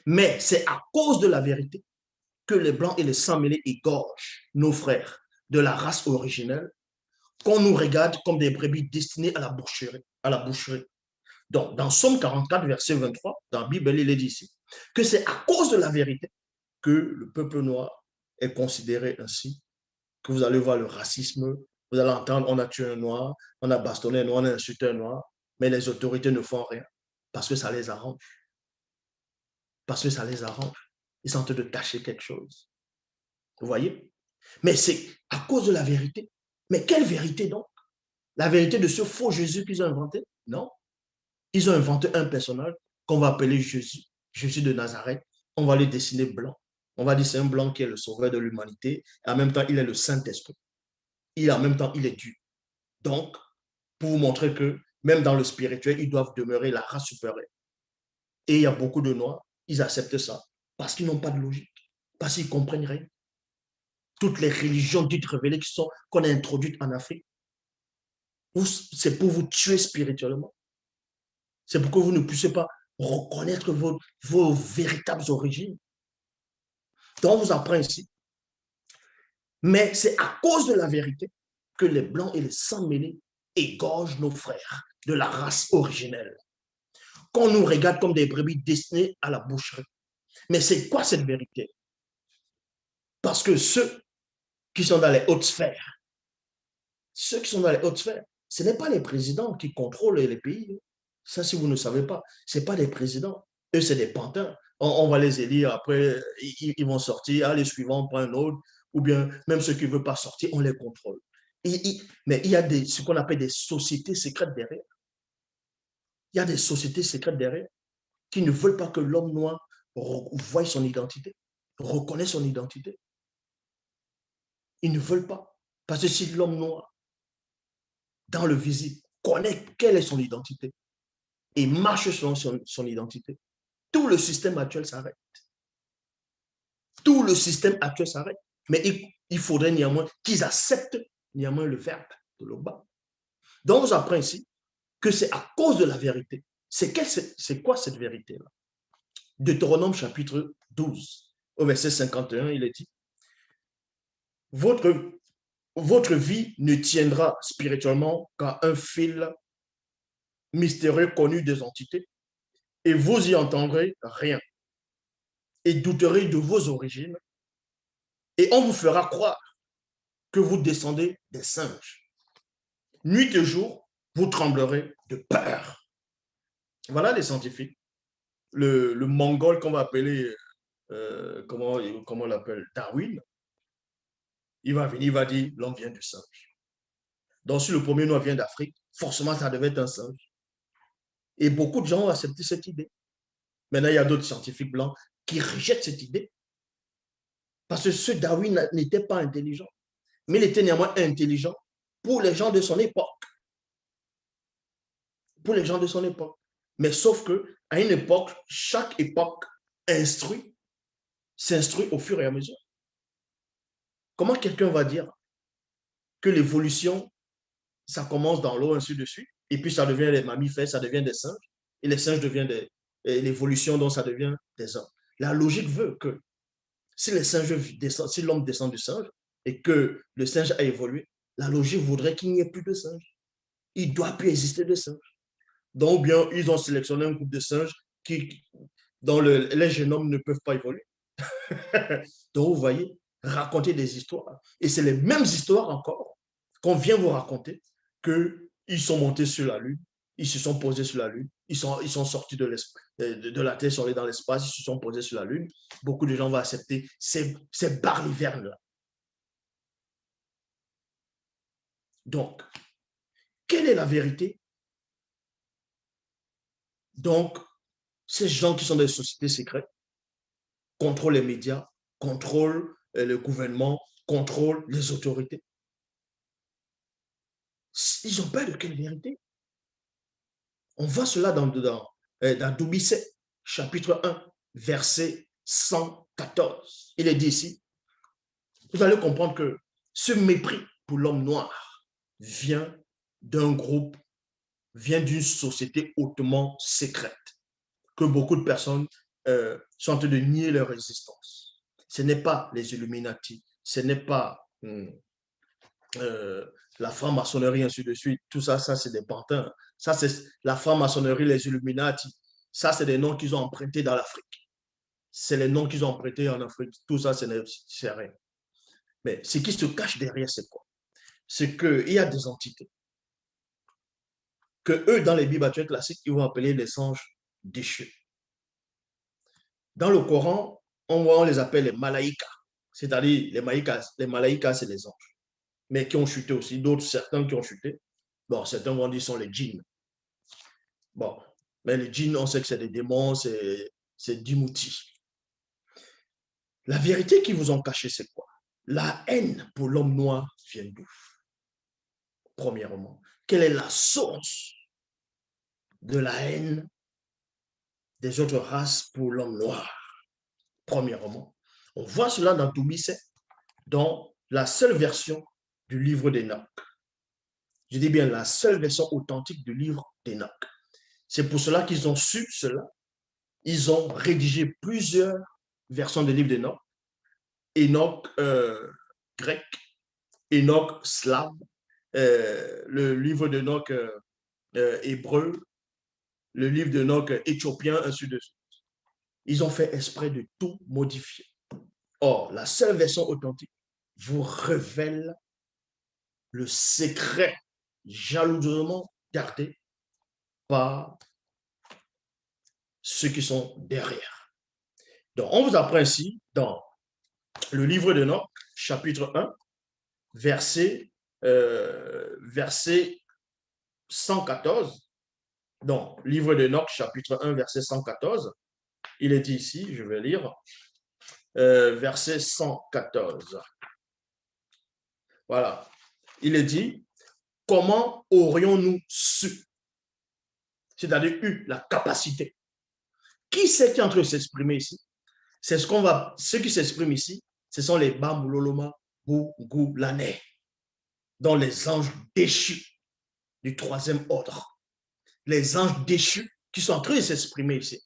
mais c'est à cause de la vérité que les Blancs et les sans-mêlés égorgent nos frères de la race originelle, qu'on nous regarde comme des brebis destinées à la boucherie. Donc, dans Somme 44, verset 23, dans la Bible, il est dit ici que c'est à cause de la vérité que le peuple noir est considéré ainsi, que vous allez voir le racisme, vous allez entendre, on a tué un noir, on a bastonné un noir, on a insulté un noir, mais les autorités ne font rien parce que ça les arrange. Parce que ça les arrange. Ils sont en train de cacher quelque chose. Vous voyez? Mais c'est à cause de la vérité. Mais quelle vérité donc? La vérité de ce faux Jésus qu'ils ont inventé? Non. Ils ont inventé un personnage qu'on va appeler Jésus, Jésus de Nazareth. On va le dessiner blanc. On va dire c'est un blanc qui est le sauveur de l'humanité. En même temps, il est le Saint-Esprit. En même temps, il est Dieu. Donc, pour vous montrer que même dans le spirituel, ils doivent demeurer la race supérieure. Et il y a beaucoup de Noirs, ils acceptent ça parce qu'ils n'ont pas de logique, parce qu'ils ne comprennent rien. toutes les religions dites révélées qu'on a introduites en Afrique, c'est pour vous tuer spirituellement. C'est pour que vous ne puissiez pas reconnaître vos véritables origines. Donc, on vous apprend ici. Mais c'est à cause de la vérité que les Blancs et les sans-mêlés égorgent nos frères de la race originelle. Qu'on nous regarde comme des brebis destinées à la boucherie. Mais c'est quoi cette vérité? Parce que ceux qui sont dans les hautes sphères, ce n'est pas les présidents qui contrôlent les pays. Ça, si vous ne savez pas, ce n'est pas les présidents. Eux, c'est des pantins. On va les élire, après, ils vont sortir. Ah, les suivants, on prend un autre. Ou bien, même ceux qui ne veulent pas sortir, on les contrôle. Mais il y a ce qu'on appelle des sociétés secrètes derrière. Il y a des sociétés secrètes derrière qui ne veulent pas que l'homme noir voie son identité, reconnaisse son identité. Ils ne veulent pas. Parce que si l'homme noir, dans le visible, connaît quelle est son identité et marche selon son identité, tout le système actuel s'arrête. Tout le système actuel s'arrête. Mais il faudrait néanmoins qu'ils acceptent néanmoins le verbe de l'Oba. Donc, on apprend ici que c'est à cause de la vérité. C'est quoi cette vérité-là? Deutéronome chapitre 12, au verset 51, il est dit, votre vie ne tiendra spirituellement qu'à un fil mystérieux connu des entités, et vous y entendrez rien, et douterez de vos origines, et on vous fera croire que vous descendez des singes. Nuit et jour, vous tremblerez de peur. Voilà les scientifiques. Le mongol qu'on va appeler, comment on l'appelle, Darwin, il va venir, il va dire, l'homme vient du singe. Donc, si le premier noir vient d'Afrique, forcément, ça devait être un singe. Et beaucoup de gens ont accepté cette idée. Maintenant, il y a d'autres scientifiques blancs qui rejettent cette idée. Parce que ce Darwin n'était pas intelligent. Mais il était néanmoins intelligent pour les gens de son époque. Pour les gens de son époque. Mais sauf que à une époque, chaque époque s'instruit au fur et à mesure. Comment quelqu'un va dire que l'évolution, ça commence dans l'eau, ainsi de suite, et puis ça devient les mammifères, ça devient des singes, et les singes deviennent l'évolution, donc ça devient des hommes. La logique veut que si les singes descendent, si l'homme descend du singe et que le singe a évolué, la logique voudrait qu'il n'y ait plus de singes. Il ne doit plus exister de singes. Donc, bien, ils ont sélectionné un groupe de singes dont les génomes ne peuvent pas évoluer. Donc, vous voyez, raconter des histoires. Et c'est les mêmes histoires encore qu'on vient vous raconter, qu'ils sont montés sur la Lune, ils se sont posés sur la Lune, ils sont sortis de la Terre, ils sont allés dans l'espace, ils se sont posés sur la Lune. Beaucoup de gens vont accepter ces balivernes-là. Donc, quelle est la vérité? Donc, ces gens qui sont des sociétés secrètes contrôlent les médias, contrôlent le gouvernement, contrôlent les autorités. Ils ont peur de quelle vérité? On voit cela dans Doubicet, chapitre 1, verset 114. Il est dit ici, vous allez comprendre que ce mépris pour l'homme noir vient d'un groupe, vient d'une société hautement secrète, que beaucoup de personnes sont en train de nier leur existence. Ce n'est pas les Illuminati, ce n'est pas la franc-maçonnerie, ainsi de suite. Tout ça, c'est des pantins. Ça, c'est la franc-maçonnerie, les Illuminati. Ça, c'est des noms qu'ils ont empruntés dans l'Afrique. C'est les noms qu'ils ont empruntés en Afrique. Tout ça, c'est rien. Mais ce qui se cache derrière, c'est quoi? C'est qu'il y a des entités que eux, dans les Bibles actuelles classiques, ils vont appeler les anges déchus. Dans le Coran, on les appelle les malaïkas. C'est-à-dire, les malaïkas, c'est les anges. Mais qui ont chuté aussi. D'autres, certains qui ont chuté. Bon, certains vont dire sont les djinns. Bon, mais les djinns, on sait que c'est des démons, c'est Dimouti. La vérité qu'ils vous ont cachée, c'est quoi? La haine pour l'homme noir vient d'où? Premièrement, quelle est la source de la haine des autres races pour l'homme noir? Premièrement, on voit cela dans Doubicet, dans la seule version du livre d'Enoch. Je dis bien la seule version authentique du livre d'Enoch. C'est pour cela qu'ils ont su cela. Ils ont rédigé plusieurs versions du livre d'Enoch. Enoch grec, Enoch slave, le livre d'Enoch hébreu, le livre d'Enoch éthiopien, ainsi de suite. Ils ont fait exprès de tout modifier. Or, la seule version authentique vous révèle le secret jalousement gardé par ceux qui sont derrière. Donc, on vous apprend ici, dans le livre d'Enoch, chapitre 1, verset 114. Donc, livre d'Enoch, chapitre 1, verset 114. Il est dit ici, je vais lire, verset 114. Voilà. Il est dit, comment aurions-nous su, c'est-à-dire eu la capacité. Qui c'est qui est en train de s'exprimer ici? C'est ceux qui s'expriment ici, ce sont les Bamuloloma Bougoulanais, dont les anges déchus du troisième ordre. Les anges déchus qui sont en train de s'exprimer ici.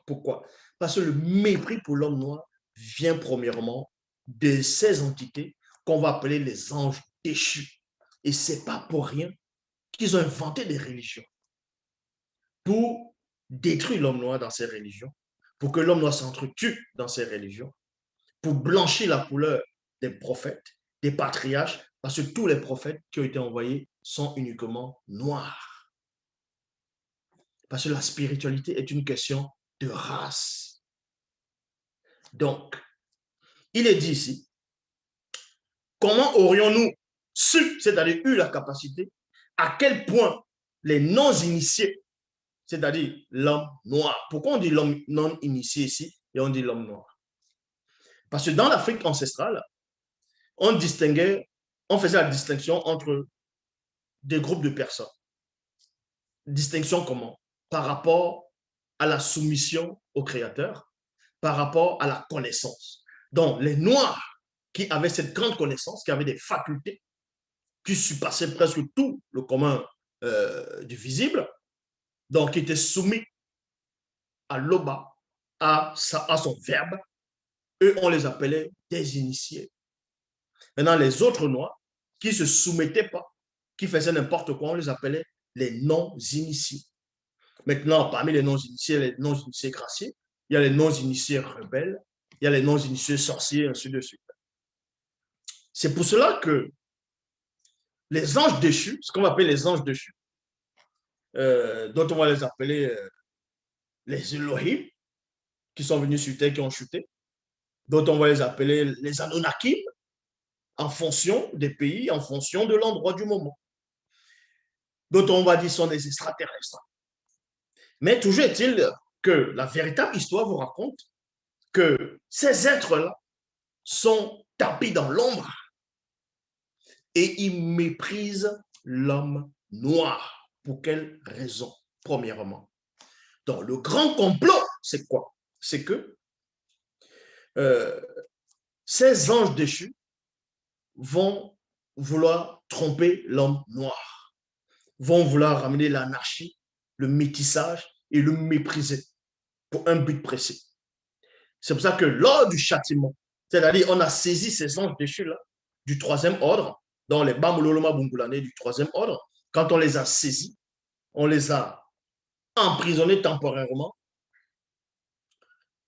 Pourquoi? Parce que le mépris pour l'homme noir vient premièrement de ces entités qu'on va appeler les anges déchus. Et ce n'est pas pour rien qu'ils ont inventé des religions pour détruire l'homme noir dans ces religions, pour que l'homme noir s'entretue dans ces religions, pour blanchir la couleur des prophètes, des patriarches, parce que tous les prophètes qui ont été envoyés sont uniquement noirs. Parce que la spiritualité est une question de race. Donc, il est dit ici, comment aurions-nous su, c'est-à-dire eu la capacité, à quel point les non-initiés, c'est-à-dire l'homme noir, pourquoi on dit l'homme non-initié ici et on dit l'homme noir? Parce que dans l'Afrique ancestrale, on faisait la distinction entre des groupes de personnes. Distinction comment? Par rapport à la soumission au Créateur, par rapport à la connaissance. Donc, les Noirs qui avaient cette grande connaissance, qui avaient des facultés, qui surpassaient presque tout le commun du visible, donc qui étaient soumis à l'Oba, à son verbe, eux, on les appelait des initiés. Maintenant, les autres Noirs qui ne se soumettaient pas, qui faisaient n'importe quoi, on les appelait les non-initiés. Maintenant, parmi les non-initiés, les non-initiés graciés, il y a les non-initiés rebelles, il y a les non-initiés sorciers, ainsi de suite. C'est pour cela que les anges déchus, ce qu'on appelle les anges déchus, dont on va les appeler les Elohim, qui sont venus sur terre, qui ont chuté, dont on va les appeler les Anunnakim, en fonction des pays, en fonction de l'endroit du moment. D'autres, on va dire, sont des extraterrestres. Mais toujours est-il que la véritable histoire vous raconte que ces êtres-là sont tapis dans l'ombre et ils méprisent l'homme noir. Pour quelle raison? Premièrement. Donc, le grand complot, c'est quoi? C'est que ces anges déchus vont vouloir tromper l'homme noir, vont vouloir ramener l'anarchie, le métissage et le mépriser pour un but précis. C'est pour ça que lors du châtiment, c'est-à-dire on a saisi ces anges déchus-là du troisième ordre, dans les Bamuloloma Bungulanais du troisième ordre, quand on les a saisis, on les a emprisonnés temporairement.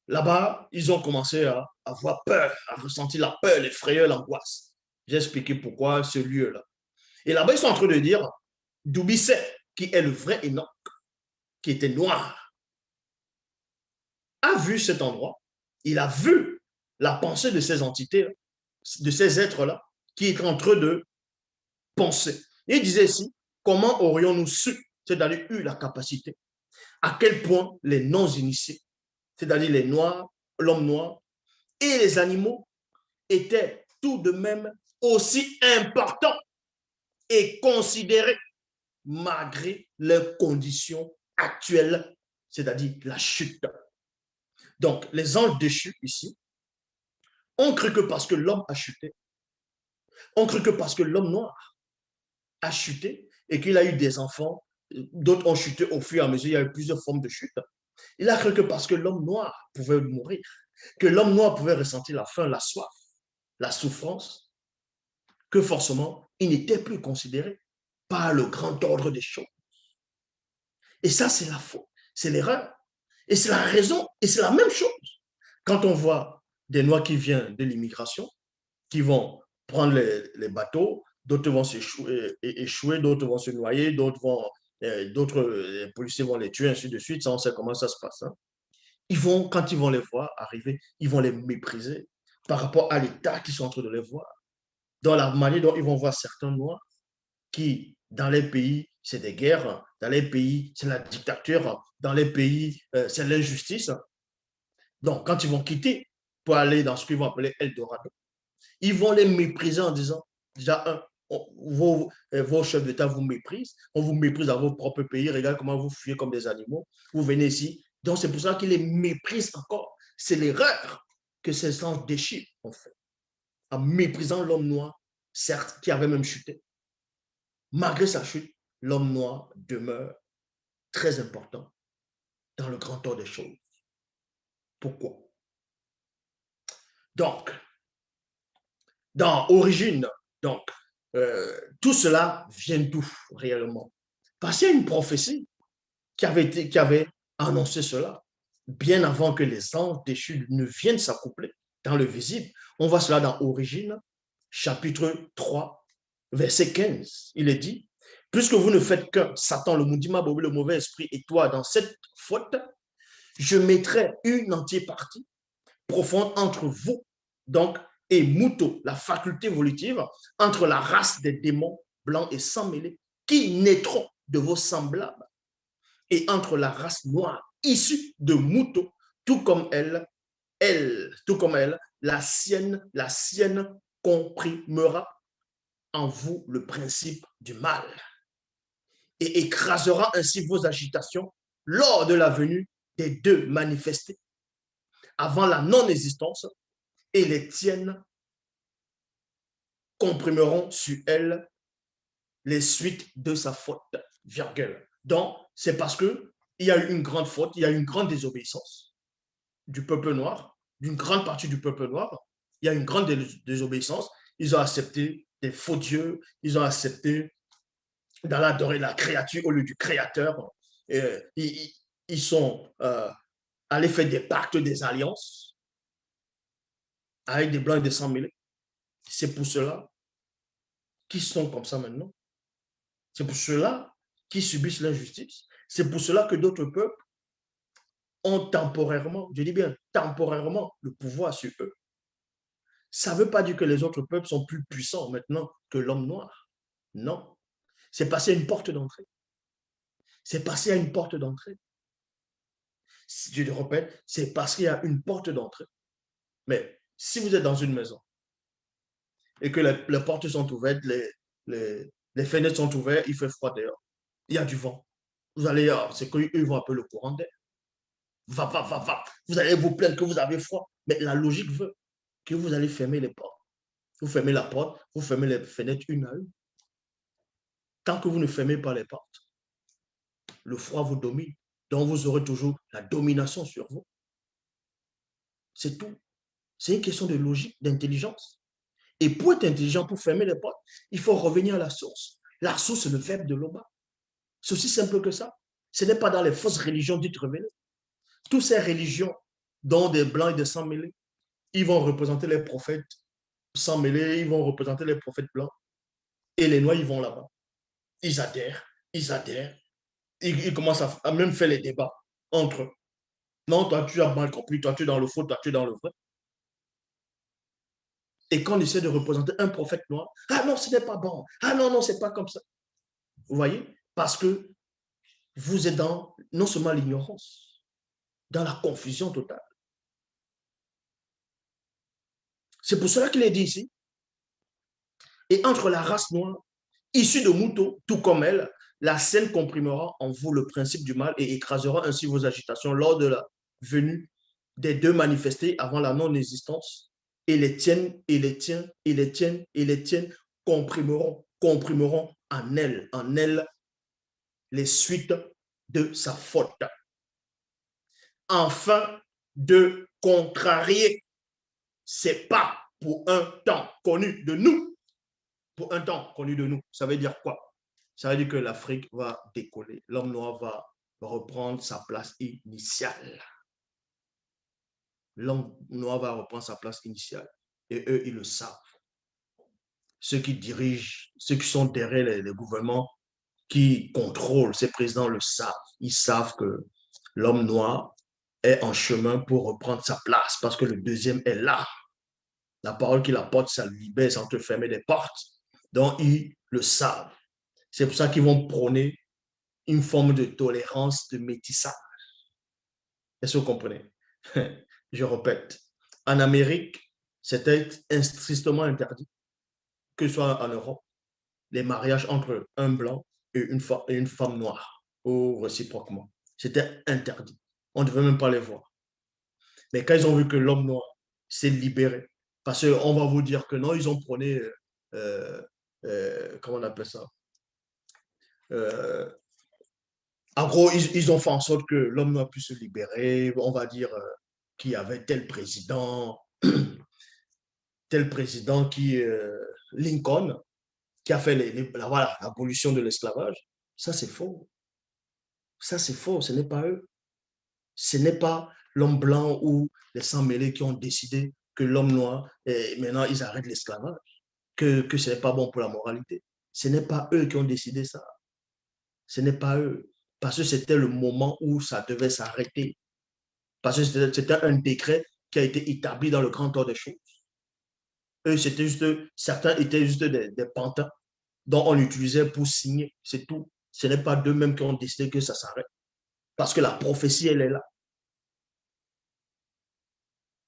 Là-bas, ils ont commencé à avoir peur, à ressentir la peur, l'effrayeur, l'angoisse. J'ai expliqué pourquoi ce lieu-là. Et là-bas, ils sont en train de dire, Doubisset, qui est le vrai Enoch, qui était noir, a vu cet endroit, il a vu la pensée de ces entités, de ces êtres-là, qui étaient en train de penser. Et il disait ici, comment aurions-nous su, c'est-à-dire eu la capacité, à quel point les non-initiés, c'est-à-dire les noirs, l'homme noir et les animaux étaient tout de même aussi importants et considérés malgré leurs conditions actuelles, c'est-à-dire la chute. Donc, les anges déchus ici ont cru que parce que l'homme a chuté, On cru que parce que l'homme noir a chuté et qu'il a eu des enfants, d'autres ont chuté au fur et à mesure, il y a eu plusieurs formes de chute. Il a cru que parce que l'homme noir pouvait mourir, que l'homme noir pouvait ressentir la faim, la soif, la souffrance, que forcément, il n'était plus considéré par le grand ordre des choses. Et ça, c'est la faute, c'est l'erreur. Et c'est la raison, et c'est la même chose. Quand on voit des Noirs qui viennent de l'immigration, qui vont prendre les bateaux, d'autres vont échouer, d'autres vont se noyer, d'autres les policiers vont les tuer, ainsi de suite. Ça, on sait comment ça se passe. Hein. Quand ils vont les voir arriver, ils vont les mépriser par rapport à l'état qu'ils sont en train de les voir. Dans la manière dont ils vont voir certains Noirs qui, dans les pays, c'est des guerres, dans les pays, c'est la dictature, dans les pays, c'est l'injustice. Donc, quand ils vont quitter pour aller dans ce qu'ils vont appeler Eldorado, ils vont les mépriser en disant, déjà, vos chefs d'État vous méprisent, on vous méprise dans vos propres pays, regardez comment vous fuyez comme des animaux, vous venez ici. Donc, c'est pour ça qu'ils les méprisent encore. C'est l'erreur que ces gens déchirent, en fait, en méprisant l'homme noir, certes, qui avait même chuté. Malgré sa chute, l'homme noir demeure très important dans le grand ordre des choses. Pourquoi? Donc, dans Origine, donc, tout cela vient d'où réellement? Parce qu'il y a une prophétie qui avait annoncé cela bien avant que les anges déchus ne viennent s'accoupler dans le visible. On voit cela dans Origine, chapitre 3, verset 15. Il est dit, puisque vous ne faites qu'un, Satan, le Moudima, le mauvais esprit, et toi, dans cette faute, je mettrai une entière partie profonde entre vous, donc, et Muto, la faculté volitive, entre la race des démons blancs et sans mêlés, qui naîtront de vos semblables, et entre la race noire issue de Muto, tout comme elle, la sienne comprimera en vous le principe du mal et écrasera ainsi vos agitations lors de la venue des deux manifestés avant la non-existence et les tiennes comprimeront sur elle les suites de sa faute, virgule. Donc, c'est parce qu'il y a eu une grande faute, il y a eu une grande désobéissance du peuple noir, d'une grande partie du peuple noir. Il y a une grande désobéissance. Ils ont accepté des faux dieux, ils ont accepté d'aller adorer la créature au lieu du créateur. Ils sont allés faire des pactes, des alliances avec des blancs et des sans mêlés. C'est pour cela qu'ils sont comme ça maintenant. C'est pour cela qu'ils subissent l'injustice. C'est pour cela que d'autres peuples ont temporairement, je dis bien temporairement, le pouvoir sur eux. Ça ne veut pas dire que les autres peuples sont plus puissants maintenant que l'homme noir. Non. C'est passé à une porte d'entrée. C'est passé à une porte d'entrée. Je le répète, c'est parce qu'il y a une porte d'entrée. Mais si vous êtes dans une maison et que les portes sont ouvertes, les fenêtres sont ouvertes, il fait froid dehors, il y a du vent. Vous allez, c'est qu'eux vont appeler le courant d'air. Va. Vous allez vous plaindre que vous avez froid. Mais la logique veut que vous allez fermer les portes. Vous fermez la porte, vous fermez les fenêtres une à une. Tant que vous ne fermez pas les portes, le froid vous domine. Donc, vous aurez toujours la domination sur vous. C'est tout. C'est une question de logique, d'intelligence. Et pour être intelligent, pour fermer les portes, il faut revenir à la source. La source, c'est le verbe de l'Oba. C'est aussi simple que ça. Ce n'est pas dans les fausses religions dites révélées. Toutes ces religions, dont des blancs et des sans mêlés, ils vont représenter les prophètes sans mêlés, ils vont représenter les prophètes blancs. Et les noirs, ils vont là-bas. Ils adhèrent. Ils commencent à même faire les débats entre eux. Non, toi, tu as mal compris, toi, tu es dans le faux, toi, tu es dans le vrai. Et quand on essaie de représenter un prophète noir, ah non, ce n'est pas bon. Ah non, non, c'est pas comme ça. Vous voyez? Parce que vous êtes dans non seulement l'ignorance, dans la confusion totale. C'est pour cela qu'il est dit ici. Et entre la race noire, issue de Mouton, tout comme elle, la scène comprimera en vous le principe du mal et écrasera ainsi vos agitations lors de la venue des deux manifestés avant la non-existence et les tiennes, et les tiens, et les tiennes, et les tiennes comprimeront en elle les suites de sa faute. Afin de contrarier ses pas pour un temps connu de nous. Pour un temps connu de nous. Ça veut dire quoi? Ça veut dire que l'Afrique va décoller. L'homme noir va reprendre sa place initiale. L'homme noir va reprendre sa place initiale. Et eux, ils le savent. Ceux qui dirigent, ceux qui sont derrière les gouvernements, qui contrôlent, ces présidents le savent. Ils savent que l'homme noir est en chemin pour reprendre sa place parce que le deuxième est là. La parole qu'il apporte, ça libère sans te fermer des portes. Donc, ils le savent. C'est pour ça qu'ils vont prôner une forme de tolérance, de métissage. Est-ce que vous comprenez? Je répète. En Amérique, c'était strictement interdit, que ce soit en Europe, les mariages entre un blanc et une femme noire, ou réciproquement. C'était interdit. On ne devait même pas les voir. Mais quand ils ont vu que l'homme noir s'est libéré, parce qu'on va vous dire que non, ils ont prôné, comment on appelle ça? Euh, En gros, ils ont fait en sorte que l'homme noir puisse se libérer. On va dire qu'il y avait tel président qui, Lincoln, qui a fait voilà, l'abolition de l'esclavage. Ça, c'est faux. Ça, c'est faux. Ce n'est pas eux. Ce n'est pas l'homme blanc ou les sans-mêlés qui ont décidé que l'homme noir, maintenant, ils arrêtent l'esclavage, que ce n'est pas bon pour la moralité. Ce n'est pas eux qui ont décidé ça. Ce n'est pas eux. Parce que c'était le moment où ça devait s'arrêter. Parce que c'était un décret qui a été établi dans le grand ordre des choses. Eux, c'était juste, certains étaient juste des pantins dont on utilisait pour signer, c'est tout. Ce n'est pas d'eux-mêmes qui ont décidé que ça s'arrête. Parce que la prophétie, elle est là.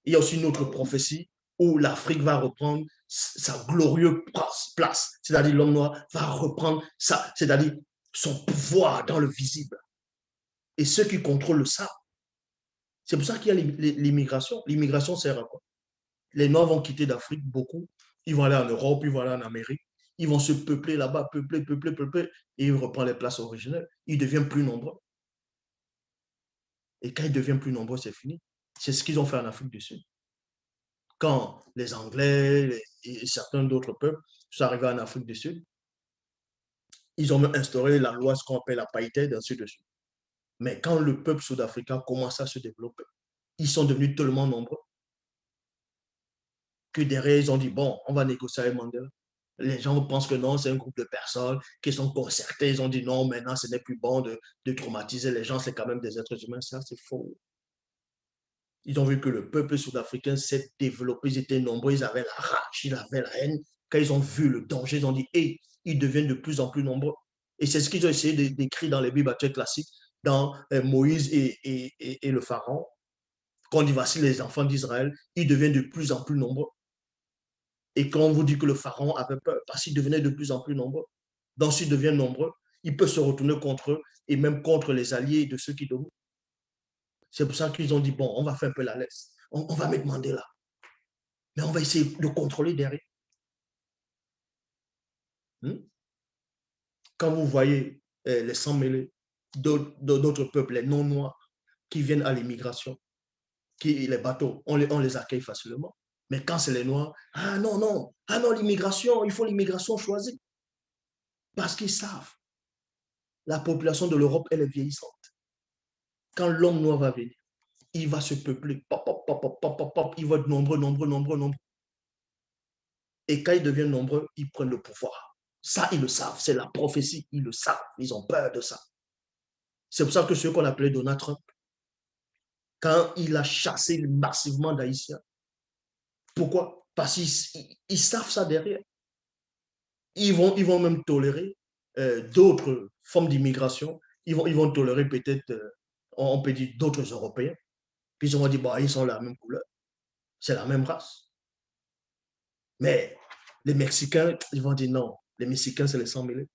Il y a aussi une autre prophétie où l'Afrique va reprendre sa glorieuse place. C'est-à-dire l'homme noir va reprendre ça, c'est-à-dire son pouvoir dans le visible. Et ceux qui contrôlent le savent. C'est pour ça qu'il y a l'immigration. L'immigration sert à quoi? Les Noirs vont quitter d'Afrique beaucoup. Ils vont aller en Europe, ils vont aller en Amérique. Ils vont se peupler là-bas, peupler. Et ils reprennent les places originelles. Ils deviennent plus nombreux. Et quand ils deviennent plus nombreux, c'est fini. C'est ce qu'ils ont fait en Afrique du Sud. Quand les Anglais et certains d'autres peuples sont arrivés en Afrique du Sud, ils ont même instauré la loi, ce qu'on appelle l'apartheid, ainsi de suite. Mais quand le peuple sud-africain commence à se développer, ils sont devenus tellement nombreux que derrière, ils ont dit, bon, on va négocier avec Mandela. Les gens pensent que non, c'est un groupe de personnes qui sont concertées. Ils ont dit non, maintenant, ce n'est plus bon de traumatiser les gens, c'est quand même des êtres humains. Ça, c'est faux. Ils ont vu que le peuple sud-africain s'est développé, ils étaient nombreux, ils avaient la rage, ils avaient la haine. Quand ils ont vu le danger, ils ont dit, hey, ils deviennent de plus en plus nombreux. Et c'est ce qu'ils ont essayé d'écrire dans les Bibles classiques, dans Moïse et le Pharaon. Quand on dit, voici les enfants d'Israël, ils deviennent de plus en plus nombreux. Et quand on vous dit que le pharaon avait peur, parce qu'il devenait de plus en plus nombreux. Donc, s'il devient nombreux, il peut se retourner contre eux et même contre les alliés de ceux qui dominent. C'est pour ça qu'ils ont dit, bon, on va faire un peu la laisse. On va mettre Mandela. Mais on va essayer de contrôler derrière. Quand vous voyez les sans-mêlés d'autres peuples, les non-noirs, qui viennent à l'immigration, les bateaux, on les accueille facilement. Mais quand c'est les noirs, ah non, non, ah non, l'immigration, il faut l'immigration choisie. Parce qu'ils savent. La population de l'Europe, elle est vieillissante. Quand l'homme noir va venir, il va se peupler. Pop, pop, pop, pop, pop, pop, pop. Il va être nombreux. Et quand ils deviennent nombreux, ils prennent le pouvoir. Ça, ils le savent. C'est la prophétie. Ils le savent. Ils ont peur de ça. C'est pour ça que ceux qu'on appelait Donald Trump, quand il a chassé massivement d'Haïtiens, pourquoi? Parce qu'ils savent ça derrière. Ils vont même tolérer d'autres formes d'immigration. Ils vont tolérer peut-être, on peut dire, d'autres Européens. Puis ils vont dire, bah, ils sont la même couleur. C'est la même race. Mais les Mexicains, ils vont dire non. Les Mexicains, c'est les sans-mêlés.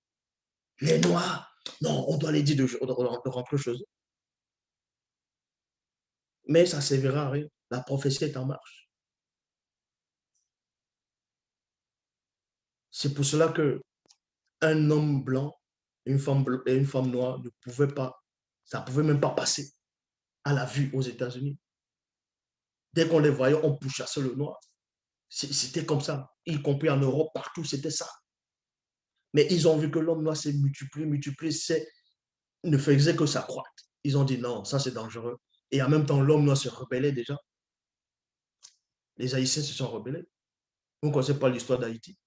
Les Noirs, non, on doit les dire de rentrer chez eux. Mais ça ne servira à rien. La prophétie est en marche. C'est pour cela que un homme blanc et une femme noire ne pouvaient pas, ça ne pouvait même pas passer à la vue aux États-Unis. Dès qu'on les voyait, on pourchassait le noir. C'était comme ça, y compris en Europe, partout, c'était ça. Mais ils ont vu que l'homme noir s'est multiplié, multiplié, ne faisait que s'accroître. Ils ont dit non, ça c'est dangereux. Et en même temps, l'homme noir se rebellait déjà. Les Haïtiens se sont rebellés. Vous ne connaissez pas l'histoire d'Haïti.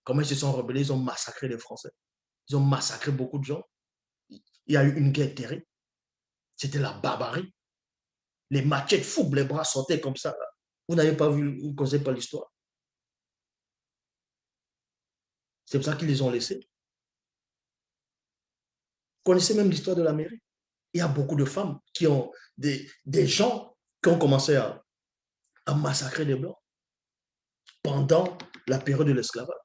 Comment ils se sont rebellés, ils ont massacré les Français. Ils ont massacré beaucoup de gens. Il y a eu une guerre terrible. C'était la barbarie. Les machettes fous, les bras sortaient comme ça. Vous n'avez pas vu, vous ne connaissez pas l'histoire. C'est pour ça qu'ils les ont laissés. Vous connaissez même l'histoire de l'Amérique. Il y a beaucoup de femmes qui ont des gens qui ont commencé à massacrer les Blancs pendant la période de l'esclavage.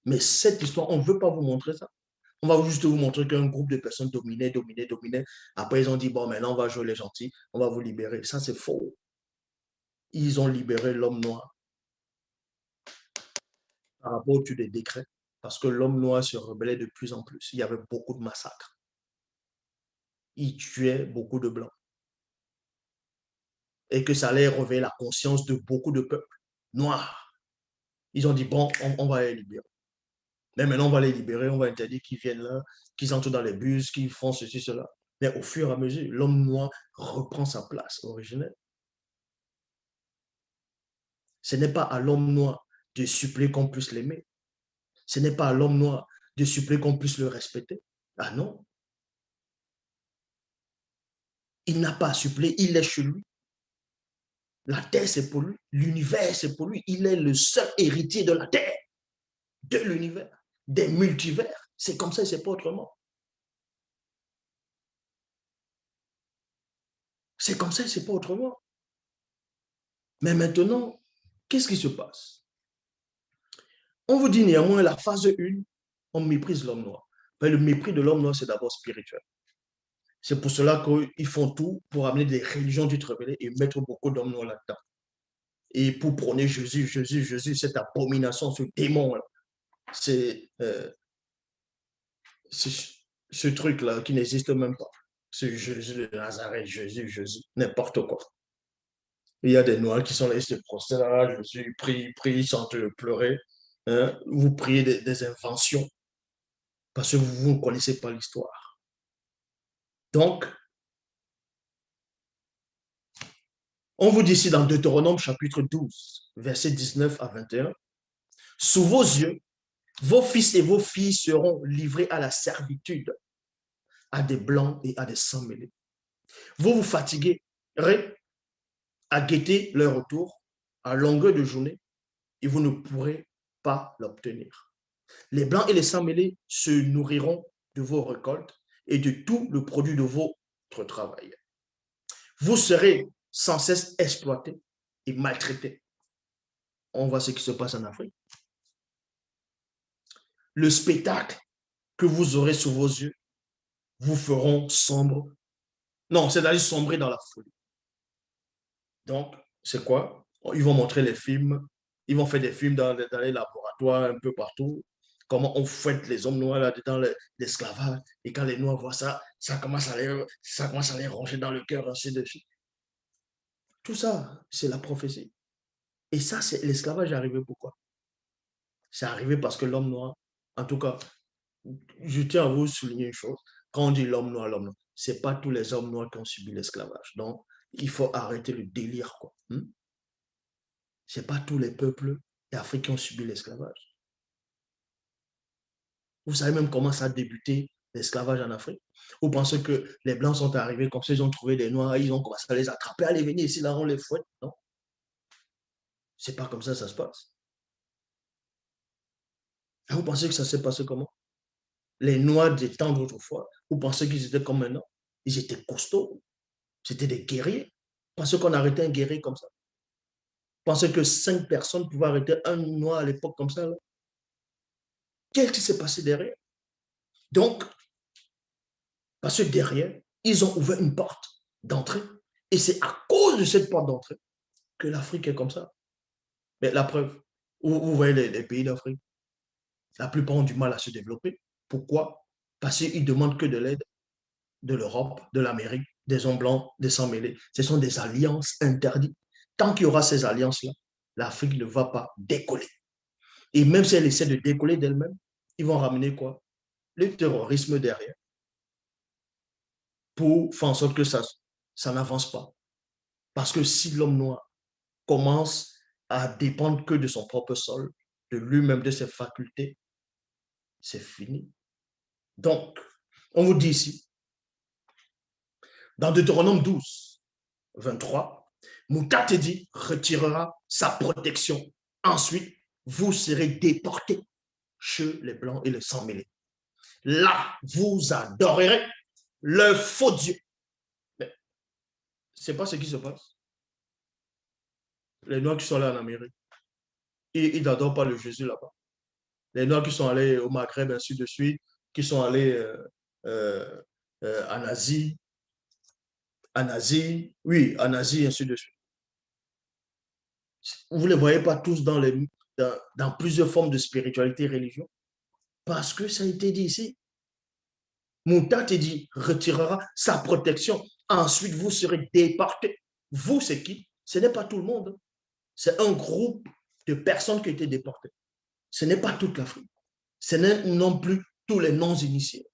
Mais cette histoire, on ne veut pas vous montrer ça. On va juste vous montrer qu'un groupe de personnes dominait, dominait, dominait. Après, ils ont dit, bon, maintenant, on va jouer les gentils, on va vous libérer. Ça, c'est faux. Ils ont libéré l'homme noir par rapport au dessus des décrets, parce que l'homme noir se rebellait de plus en plus. Il y avait beaucoup de massacres. Il tuait beaucoup de blancs. Et que ça allait réveiller la conscience de beaucoup de peuples noirs. Ils ont dit, bon, on va les libérer. Mais maintenant, on va les libérer, on va interdire qu'ils viennent là, qu'ils entrent dans les bus, qu'ils font ceci, cela. Mais au fur et à mesure, l'homme noir reprend sa place originelle. Ce n'est pas à l'homme noir de supplier qu'on puisse l'aimer. Ce n'est pas à l'homme noir de supplier qu'on puisse le respecter. Ah non, il n'a pas à supplier, il est chez lui. La terre, c'est pour lui. L'univers, c'est pour lui. Il est le seul héritier de la terre, de l'univers, des multivers. C'est comme ça, c'est pas autrement. C'est comme ça, c'est pas autrement. Mais maintenant, qu'est-ce qui se passe? On vous dit néanmoins, la phase 1, on méprise l'homme noir. Mais le mépris de l'homme noir, c'est d'abord spirituel. C'est pour cela qu'ils font tout pour amener des religions dites révélées et mettre beaucoup d'hommes noirs là-dedans. Et pour prôner Jésus, Jésus, Jésus, cette abomination, ce démon-là, c'est ce truc-là qui n'existe même pas. C'est Jésus de Nazareth, Jésus, Jésus, n'importe quoi. Il y a des noirs qui sont là, ils se prosternent, là, Jésus, prie, prie, ils sont de pleurer. Hein? Vous priez des inventions parce que vous ne connaissez pas l'histoire. Donc, on vous dit ici dans Deutéronome chapitre 12, versets 19 à 21, sous vos yeux, vos fils et vos filles seront livrés à la servitude, à des blancs et à des sans-mêlés. Vous vous fatiguerez à guetter leur retour à longueur de journée et vous ne pourrez pas l'obtenir. Les blancs et les sans-mêlés se nourriront de vos récoltes et de tout le produit de votre travail. Vous serez sans cesse exploités et maltraités. On voit ce qui se passe en Afrique. Le spectacle que vous aurez sous vos yeux vous feront sombre. Non, c'est d'aller sombrer dans la folie. Donc, c'est quoi? Ils vont montrer les films, ils vont faire des films dans les laboratoires un peu partout, comment on fouette les hommes noirs là dans l'esclavage. Et quand les noirs voient ça, ça commence à les ronger dans le cœur, ainsi de suite. Tout ça, c'est la prophétie. Et ça, c'est l'esclavage est arrivé pourquoi? C'est arrivé parce que l'homme noir, en tout cas, je tiens à vous souligner une chose. Quand on dit l'homme noir, ce n'est pas tous les hommes noirs qui ont subi l'esclavage. Donc, il faut arrêter le délire, quoi. Ce n'est pas tous les peuples d'Afrique qui ont subi l'esclavage. Vous savez même comment ça a débuté l'esclavage en Afrique? Vous pensez que les Blancs sont arrivés comme ça, ils ont trouvé des Noirs, ils ont commencé à les attraper, allez, venir ici, là, on les fouette. Non, c'est pas comme ça se passe. Et vous pensez que ça s'est passé comment? Les Noirs des temps d'autrefois, vous pensez qu'ils étaient comme maintenant? Ils étaient costauds, c'était des guerriers. Pensez qu'on arrêtait un guerrier comme ça? Pensez que 5 personnes pouvaient arrêter un Noir à l'époque comme ça? Qu'est-ce qui s'est passé derrière? Donc, parce que derrière, ils ont ouvert une porte d'entrée. Et c'est à cause de cette porte d'entrée que l'Afrique est comme ça. Mais la preuve, vous voyez les pays d'Afrique, La plupart ont du mal à se développer. Pourquoi? Parce qu'ils ne demandent que de l'aide de l'Europe, de l'Amérique, des hommes blancs, des sans-mêlés. Ce sont des alliances interdites. Tant qu'il y aura ces alliances-là, l'Afrique ne va pas décoller. Et même si elle essaie de décoller d'elle-même, ils vont ramener quoi? Le terrorisme derrière pour faire en sorte que ça n'avance pas. Parce que si l'homme noir commence à dépendre que de son propre sol, de lui-même, de ses facultés, c'est fini. Donc, on vous dit ici, dans Deutéronome 12, 23, Moutatedi retirera sa protection. Ensuite, vous serez déportés chez les Blancs et les sans-mêlés. Là, vous adorerez le faux Dieu. Mais ce n'est pas ce qui se passe. Les Noirs qui sont allés en Amérique, ils n'adorent pas le Jésus là-bas. Les Noirs qui sont allés au Maghreb, ainsi de suite, qui sont allés euh, en Asie, oui, en Asie, ainsi de suite. Vous ne les voyez pas tous dans plusieurs formes de spiritualité et religion, parce que ça a été dit ici. Mouta te dit, retirera sa protection. Ensuite, vous serez déportés. Vous, c'est qui? Ce n'est pas tout le monde. C'est un groupe de personnes qui ont été déportées. Ce n'est pas toute l'Afrique. Ce n'est non plus tous les non-initiés.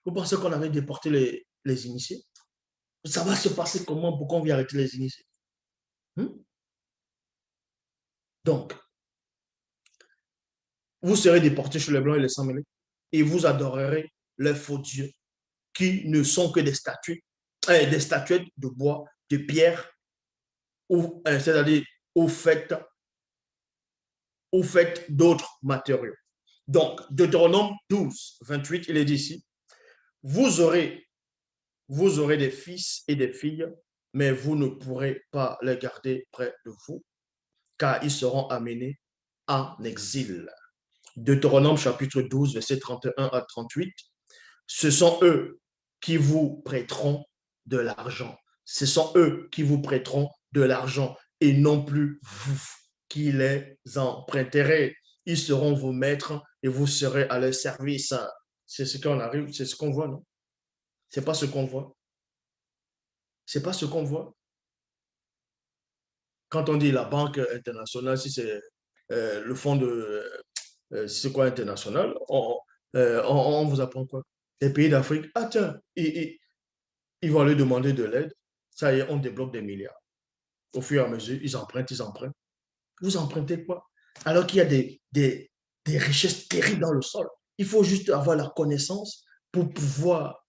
Vous pensez qu'on avait déporté les initiés? Ça va se passer comment pour qu'on vienne arrêter les initiés? Donc, vous serez déportés chez les Blancs et les sans-mêlés et vous adorerez les faux dieux qui ne sont que des statuettes de bois, de pierre, c'est-à-dire au fait d'autres matériaux. Donc, Deutéronome 12, 28, il est dit ici, vous aurez, vous aurez des fils et des filles, mais vous ne pourrez pas les garder près de vous, car ils seront amenés en exil. Deutéronome chapitre 12, verset 31 à 38. Ce sont eux qui vous prêteront de l'argent. Ce sont eux qui vous prêteront de l'argent et non plus vous qui les emprunterez. Ils seront vos maîtres et vous serez à leur service. C'est ce qu'on arrive, c'est ce qu'on voit, non? C'est pas ce qu'on voit. C'est pas ce qu'on voit. Quand on dit la banque internationale, si c'est le fonds de, si c'est quoi international, on vous apprend quoi? Les pays d'Afrique, ah tiens, ils vont aller demander de l'aide. Ça y est, on débloque des milliards. Au fur et à mesure, ils empruntent, ils empruntent. Vous empruntez quoi? Alors qu'il y a des richesses terribles dans le sol. Il faut juste avoir la connaissance pour pouvoir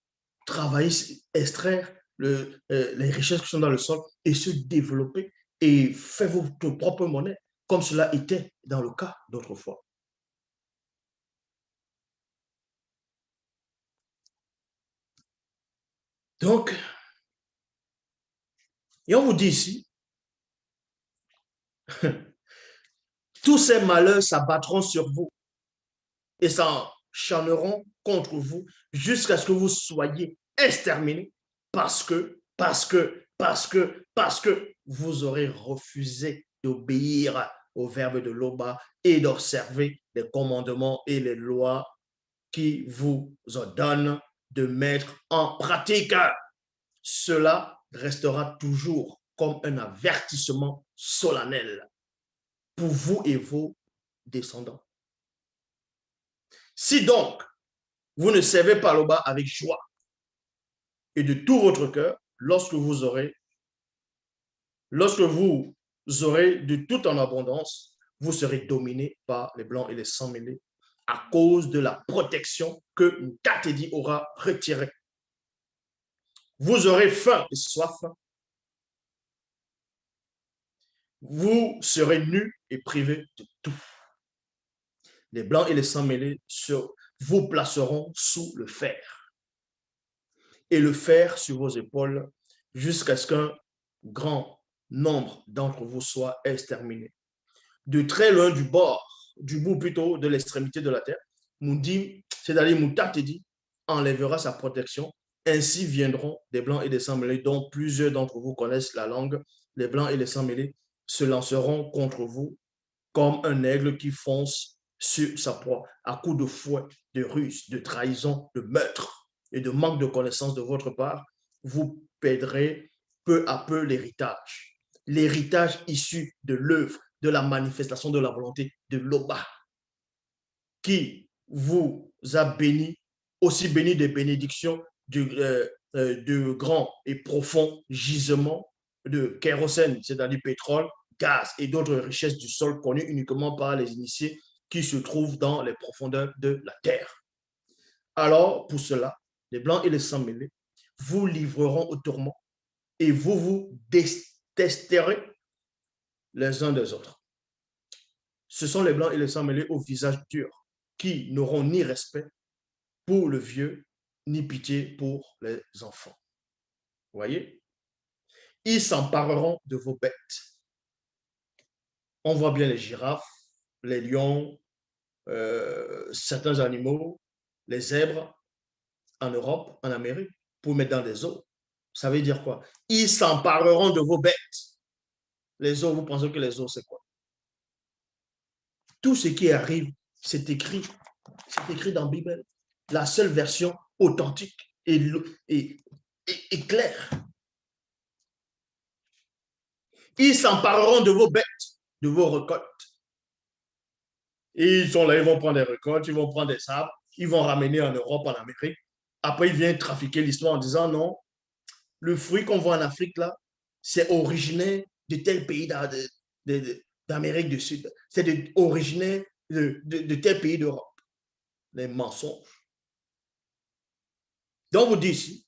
travailler, extraire les richesses qui sont dans le sol et se développer et faire votre propre monnaie, comme cela était dans le cas d'autrefois. Donc, et on vous dit ici, tous ces malheurs s'abattront sur vous et s'encharneront contre vous jusqu'à ce que vous soyez exterminés parce que vous aurez refusé d'obéir au verbe de l'Oba et d'observer les commandements et les lois qui vous ordonnent de mettre en pratique. Cela restera toujours comme un avertissement solennel pour vous et vos descendants. Si donc vous ne servez pas l'Oba avec joie et de tout votre cœur, lorsque vous aurez de tout en abondance, vous serez dominé par les blancs et les sans-mêlés à cause de la protection que Ntatedi aura retirée. Vous aurez faim et soif. Vous serez nus et privés de tout. Les blancs et les sans-mêlés vous placeront sous le fer et le fer sur vos épaules jusqu'à ce qu'un grand nombre d'entre vous soit exterminé. De très loin du bout plutôt de l'extrémité de la terre, Moudi, c'est-à-dire Moutatedi, enlèvera sa protection. Ainsi viendront des blancs et des sans-mêlés, dont plusieurs d'entre vous connaissent la langue. Les blancs et les sans-mêlés se lanceront contre vous comme un aigle qui fonce sur sa proie, à coups de fouet, de ruse, de trahison, de meurtre et de manque de connaissance de votre part, vous perdrez peu à peu l'héritage. L'héritage issu de l'œuvre, de la manifestation de la volonté de l'Oba, qui vous a béni, aussi béni des bénédictions de grands et profonds gisements de kérosène, c'est-à-dire pétrole, gaz et d'autres richesses du sol connues uniquement par les initiés qui se trouvent dans les profondeurs de la terre. Alors, pour cela, les blancs et les sans mêlés vous livreront au tourment et vous vous détesterez les uns des autres. Ce sont les blancs et les sans mêlés au visage dur qui n'auront ni respect pour le vieux, ni pitié pour les enfants. Vous voyez? Ils s'empareront de vos bêtes. On voit bien les girafes, les lions, certains animaux, les zèbres en Europe, en Amérique, pour mettre dans des eaux. Ça veut dire quoi? Ils s'empareront de vos bêtes. Les eaux, vous pensez que les eaux, c'est quoi? Tout ce qui arrive, c'est écrit dans la Bible. La seule version authentique et claire. Ils s'empareront de vos bêtes, de vos récoltes. Et ils sont là, ils vont prendre des récoltes, ils vont prendre des sables, ils vont ramener en Europe, en Amérique. Après, ils viennent trafiquer l'histoire en disant non, le fruit qu'on voit en Afrique, là, c'est originaire de tel pays d'Amérique du Sud. C'est originaire de tel pays d'Europe. Les mensonges. Donc, vous dites ici,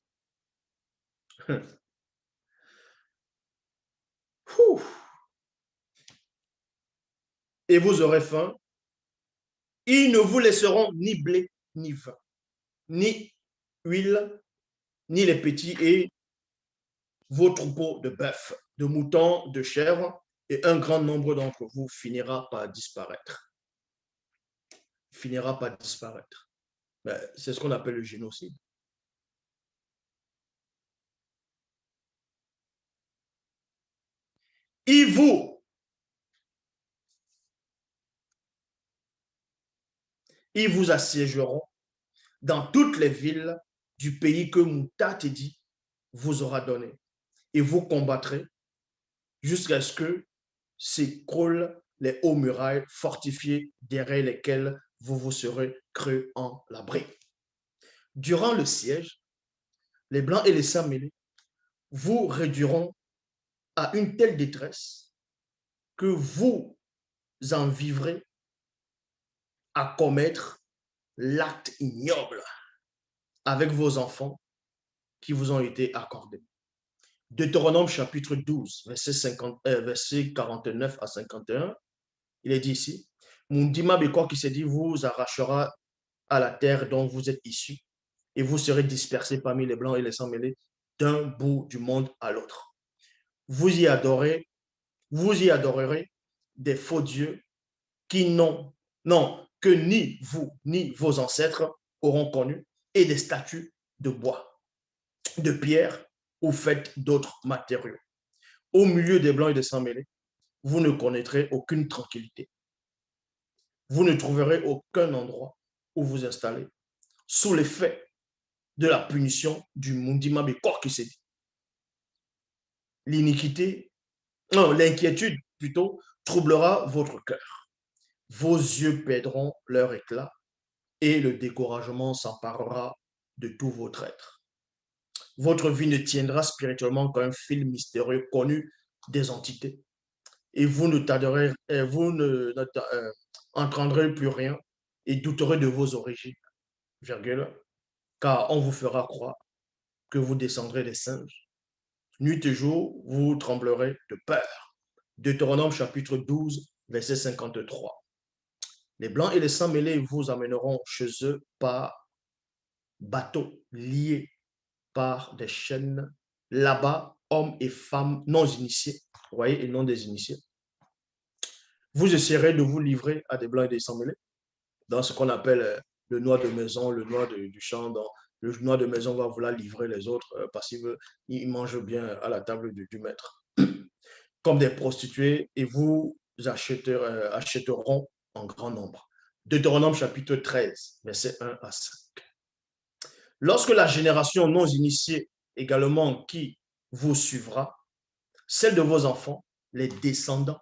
et vous aurez faim, ils ne vous laisseront ni blé, ni vin, ni huile, ni les petits et vos troupeaux de bœufs, de moutons, de chèvres, et un grand nombre d'entre vous finira par disparaître. Finira par disparaître. C'est ce qu'on appelle le génocide. Ils vous assiégeront dans toutes les villes du pays que Moutatedi vous aura donné. Et vous combattrez jusqu'à ce que s'écroulent les hauts murailles fortifiées derrière lesquelles vous vous serez cru en l'abri. Durant le siège, les Blancs et les Sangs mêlés vous réduiront à une telle détresse que vous en vivrez à commettre l'acte ignoble avec vos enfants qui vous ont été accordés. Deutéronome chapitre 12, verset 49 à 51, il est dit ici, Mundima Bekor qui s'est dit, vous arrachera à la terre dont vous êtes issus et vous serez dispersés parmi les blancs et les sans mêlés d'un bout du monde à l'autre. Vous y adorerez des faux dieux qui que ni vous ni vos ancêtres auront connu et des statues de bois, de pierre ou faites d'autres matériaux. Au milieu des blancs et des sans mêlés, vous ne connaîtrez aucune tranquillité. Vous ne trouverez aucun endroit où vous installer sous l'effet de la punition du Mundima Bekor qui s'est dit. L'inquiétude plutôt troublera votre cœur. Vos yeux perdront leur éclat et le découragement s'emparera de tout votre être. Votre vie ne tiendra spirituellement qu'un fil mystérieux connu des entités et vous n'entendrez plus rien et douterez de vos origines, virgule, car on vous fera croire que vous descendrez des singes. Nuit et jour, vous tremblerez de peur. Deutéronome chapitre 12, verset 53. Les blancs et les sangs mêlés vous amèneront chez eux par bateau, liés par des chaînes. Là-bas, hommes et femmes non initiés, vous voyez, et non des initiés. Vous essaierez de vous livrer à des blancs et des sangs mêlés dans ce qu'on appelle le noir de maison, le noir du champ. Le noir de maison va vouloir livrer les autres parce qu'il mange bien à la table du maître. Comme des prostituées et vous achèteront en grand nombre. Deutéronome chapitre 13, versets 1 à 5. Lorsque la génération non initiée également qui vous suivra, celle de vos enfants, les descendants,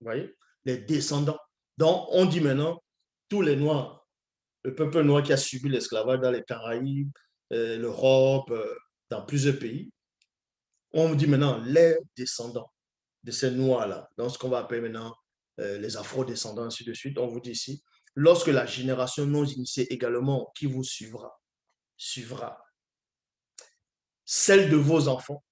vous voyez, les descendants. Donc, on dit maintenant, tous les Noirs, le peuple noir qui a subi l'esclavage dans les Caraïbes, l'Europe, dans plusieurs pays, on dit maintenant les descendants de ces Noirs-là, dans ce qu'on va appeler maintenant les Afro-descendants, ainsi de suite. On vous dit ici, lorsque la génération non initiée également qui vous suivra celle de vos enfants,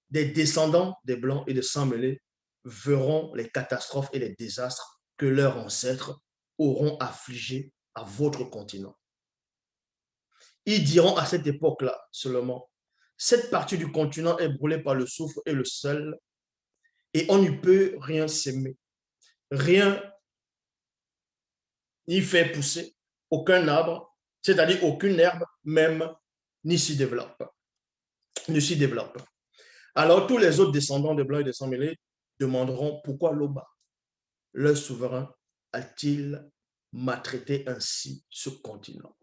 des descendants des Blancs et des sang-mêlés verront les catastrophes et les désastres que leurs ancêtres auront affligés à votre continent. Ils diront à cette époque-là seulement, cette partie du continent est brûlée par le soufre et le sel, et on n'y peut rien s'aimer, rien n'y fait pousser, aucun arbre, c'est-à-dire aucune herbe même, n'y s'y développe. Alors tous les autres descendants des Blancs et des sang-mêlés demanderont pourquoi Loba, leur souverain, a-t-il maltraité ainsi ce continent?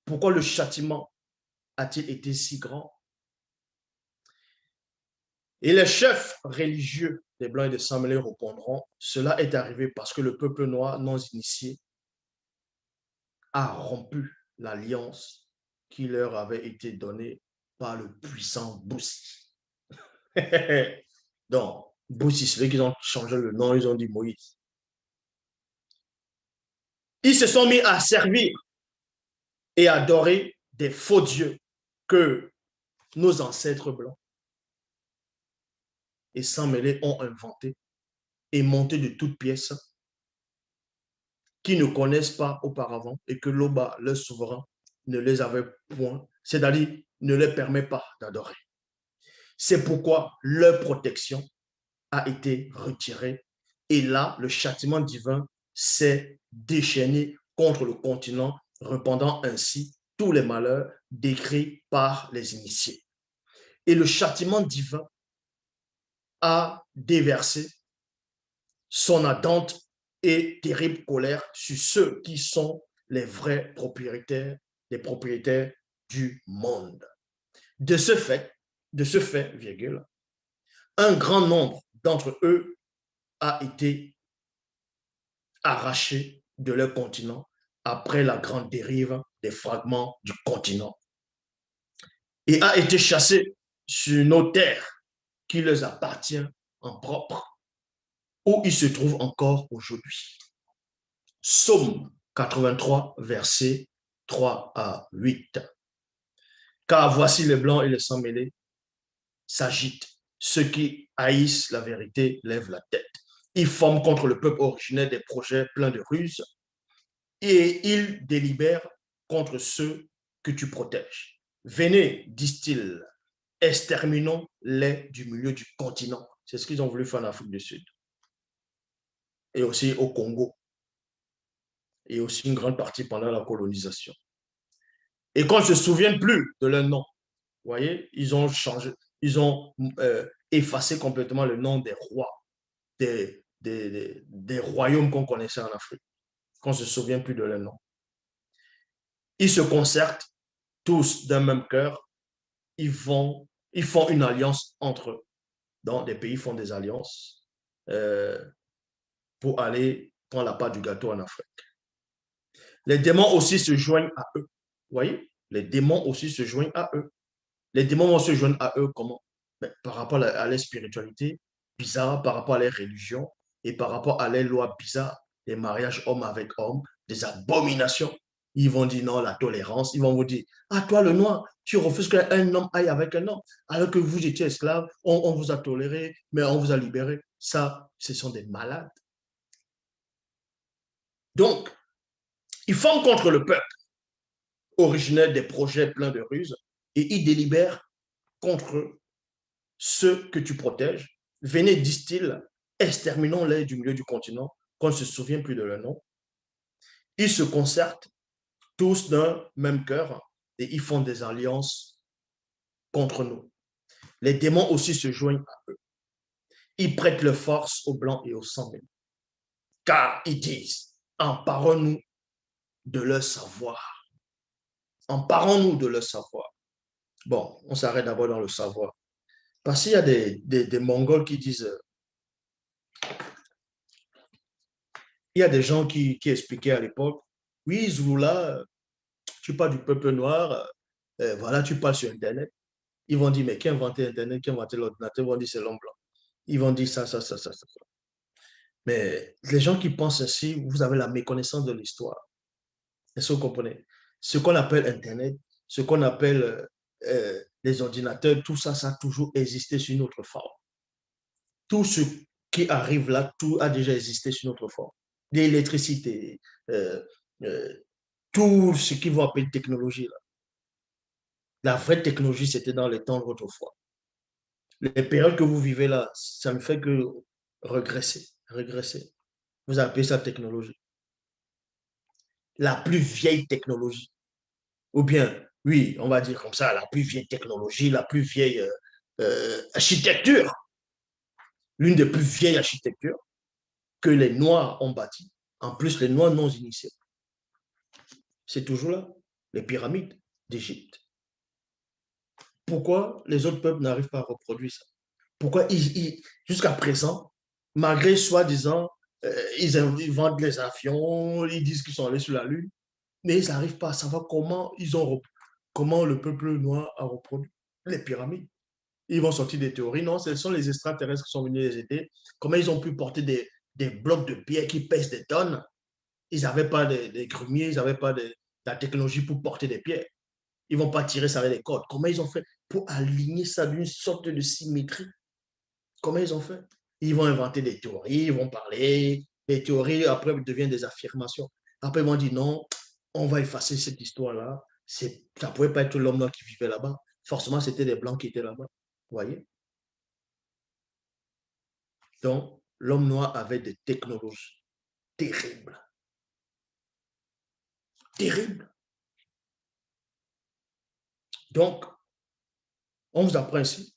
Pourquoi le châtiment a-t-il été si grand? Et les chefs religieux des Blancs et des sang-mêlés répondront, cela est arrivé parce que le peuple noir non initié a rompu l'alliance qui leur avait été donnée par le puissant Boussi. Donc, Boussi, c'est eux qui ont changé le nom, ils ont dit Moïse. Ils se sont mis à servir et à adorer des faux dieux que nos ancêtres blancs et sans mêler ont inventé et monté de toutes pièces qui ne connaissent pas auparavant et que Loba, leur souverain, ne les avait point, c'est-à-dire ne les permet pas d'adorer. C'est pourquoi leur protection a été retirée et là, le châtiment divin s'est déchaîné contre le continent, répandant ainsi tous les malheurs décrits par les initiés. Et le châtiment divin a déversé son ardente et terrible colère sur ceux qui sont les vrais propriétaires, les propriétaires du monde. De ce fait, virgule, un grand nombre d'entre eux a été arraché de leur continent après la grande dérive des fragments du continent et a été chassé sur nos terres qui leur appartient en propre, où ils se trouvent encore aujourd'hui. Psaume 83, versets 3 à 8. Car voici les blancs et les sang-mêlés s'agitent. Ceux qui haïssent la vérité lèvent la tête. Ils forment contre le peuple originaire des projets pleins de ruses et ils délibèrent contre ceux que tu protèges. Venez, disent-ils, exterminons-les du milieu du continent. C'est ce qu'ils ont voulu faire en Afrique du Sud et aussi au Congo et aussi une grande partie pendant la colonisation. Et qu'on ne se souvienne plus de leur nom, vous voyez, ils ont changé, ils ont effacé complètement le nom des rois, des royaumes qu'on connaissait en Afrique, qu'on ne se souvient plus de leur nom. Ils se concertent tous d'un même cœur, ils font une alliance entre eux. Donc, des pays font des alliances pour aller prendre la part du gâteau en Afrique. Les démons aussi se joignent à eux. Vous voyez, les démons aussi se joignent à eux. Les démons vont se joindre à eux comment? Par rapport à leur spiritualité bizarre, par rapport à leur religion et par rapport à leurs lois bizarres, des mariages homme avec homme, des abominations. Ils vont dire non, la tolérance. Ils vont vous dire, ah toi le noir, tu refuses qu'un homme aille avec un homme, alors que vous étiez esclave, on vous a toléré, mais on vous a libéré. Ça, ce sont des malades. Donc, ils forment contre le peuple, originaire des projets pleins de ruses, et ils délibèrent contre ceux que tu protèges. Venez, disent-ils, exterminons-les du milieu du continent, qu'on ne se souvient plus de leur nom. Ils se concertent tous d'un même cœur et ils font des alliances contre nous. Les démons aussi se joignent à eux. Ils prêtent leur force aux Blancs et aux sans-mêlés. Car ils disent, emparons-nous de leur savoir. Emparons-nous de leur savoir. Bon, on s'arrête d'abord dans le savoir. Parce qu'il y a des Mongols qui disent, il y a des gens qui expliquaient à l'époque, oui, Zulula, tu parles du peuple noir, voilà, tu parles sur Internet. Ils vont dire, mais qui a inventé Internet, qui a inventé l'ordinateur? Ils vont dire, c'est l'homme blanc. Ils vont dire ça, ça, ça, ça, ça. Mais les gens qui pensent ainsi, vous avez la méconnaissance de l'histoire. Est-ce que vous comprenez? Ce qu'on appelle Internet, ce qu'on appelle les ordinateurs, tout ça, ça a toujours existé sur notre forme. Tout ce qui arrive là, tout a déjà existé sur notre forme. L'électricité, euh, euh, tout ce qui va appeler technologie. Là. La vraie technologie, c'était dans les temps d'autrefois. Les périodes que vous vivez là, ça ne fait que regresser, regresser. Vous appelez ça technologie. La plus vieille technologie. Ou bien, oui, on va dire comme ça, la plus vieille technologie, la plus vieille architecture, l'une des plus vieilles architectures que les Noirs ont bâties. En plus, les Noirs non initiés. C'est toujours là, les pyramides d'Égypte. Pourquoi les autres peuples n'arrivent pas à reproduire ça? Pourquoi jusqu'à présent, malgré soi-disant, ils vendent les avions, ils disent qu'ils sont allés sur la Lune, mais ils n'arrivent pas à savoir comment le peuple noir a reproduit les pyramides. Ils vont sortir des théories. Non, ce sont les extraterrestres qui sont venus les aider. Comment ils ont pu porter des blocs de pierre qui pèsent des tonnes? Ils n'avaient pas des grumiers, ils n'avaient pas de la technologie pour porter des pierres. Ils ne vont pas tirer ça avec des cordes. Comment ils ont fait pour aligner ça d'une sorte de symétrie? Comment ils ont fait? Ils vont inventer des théories, ils vont parler. Les théories, après, deviennent des affirmations. Après, ils vont dire non, on va effacer cette histoire-là. Ça ne pouvait pas être l'homme noir qui vivait là-bas. Forcément, c'était des blancs qui étaient là-bas. Vous voyez? Donc, l'homme noir avait des technologies terribles. Terribles. Donc, on vous apprend ici.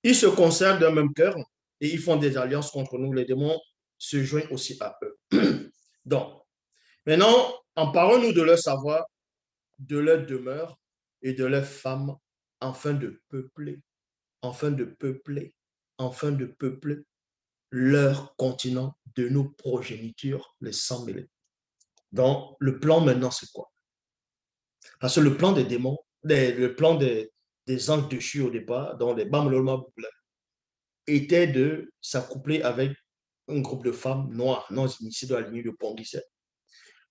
Ils se conservent d'un même cœur et ils font des alliances contre nous. Les démons se joignent aussi à eux. Donc, maintenant, emparons-nous de leur savoir, de leur demeure et de leurs femmes, afin de peupler, afin de peupler, afin de peupler leur continent de nos progénitures, les sans mêlés. Donc, le plan maintenant, c'est quoi? Parce que le plan des démons, le plan des anges déchus au départ, dont les Bamlolma était de s'accoupler avec un groupe de femmes noires, non initiées de la lignée de Ponguisset,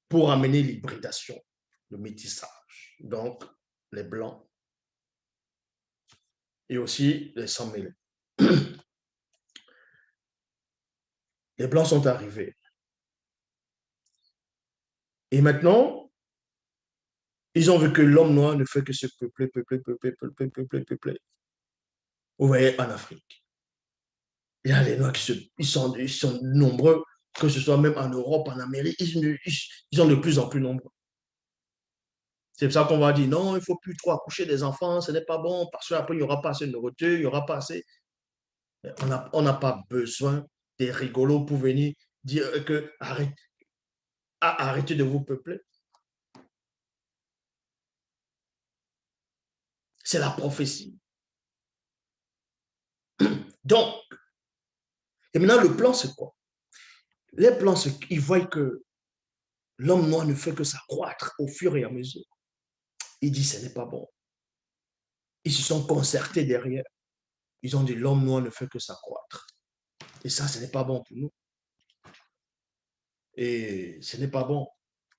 pour amener l'hybridation, le métissage. Donc, les blancs et aussi les sans-mêlés. Les blancs sont arrivés. Et maintenant, ils ont vu que l'homme noir ne fait que se peupler, peupler, peupler, peupler, peupler, peupler. Vous voyez, en Afrique, il y a les noirs ils sont nombreux, que ce soit même en Europe, en Amérique, ils sont de plus en plus nombreux. C'est pour ça qu'on va dire non, il ne faut plus trop accoucher des enfants, ce n'est pas bon, parce qu'après, il n'y aura pas assez de nourriture, il n'y aura pas assez. On n'a pas besoin des rigolos pour venir dire que arrêtez de vous peupler. C'est la prophétie. Donc, et maintenant, le plan, c'est quoi? Les plans, c'est qu'ils voient que l'homme noir ne fait que s'accroître au fur et à mesure. Il dit, ce n'est pas bon. Ils se sont concertés derrière. Ils ont dit, l'homme noir ne fait que s'accroître. Et ça, ce n'est pas bon pour nous. Et ce n'est pas bon.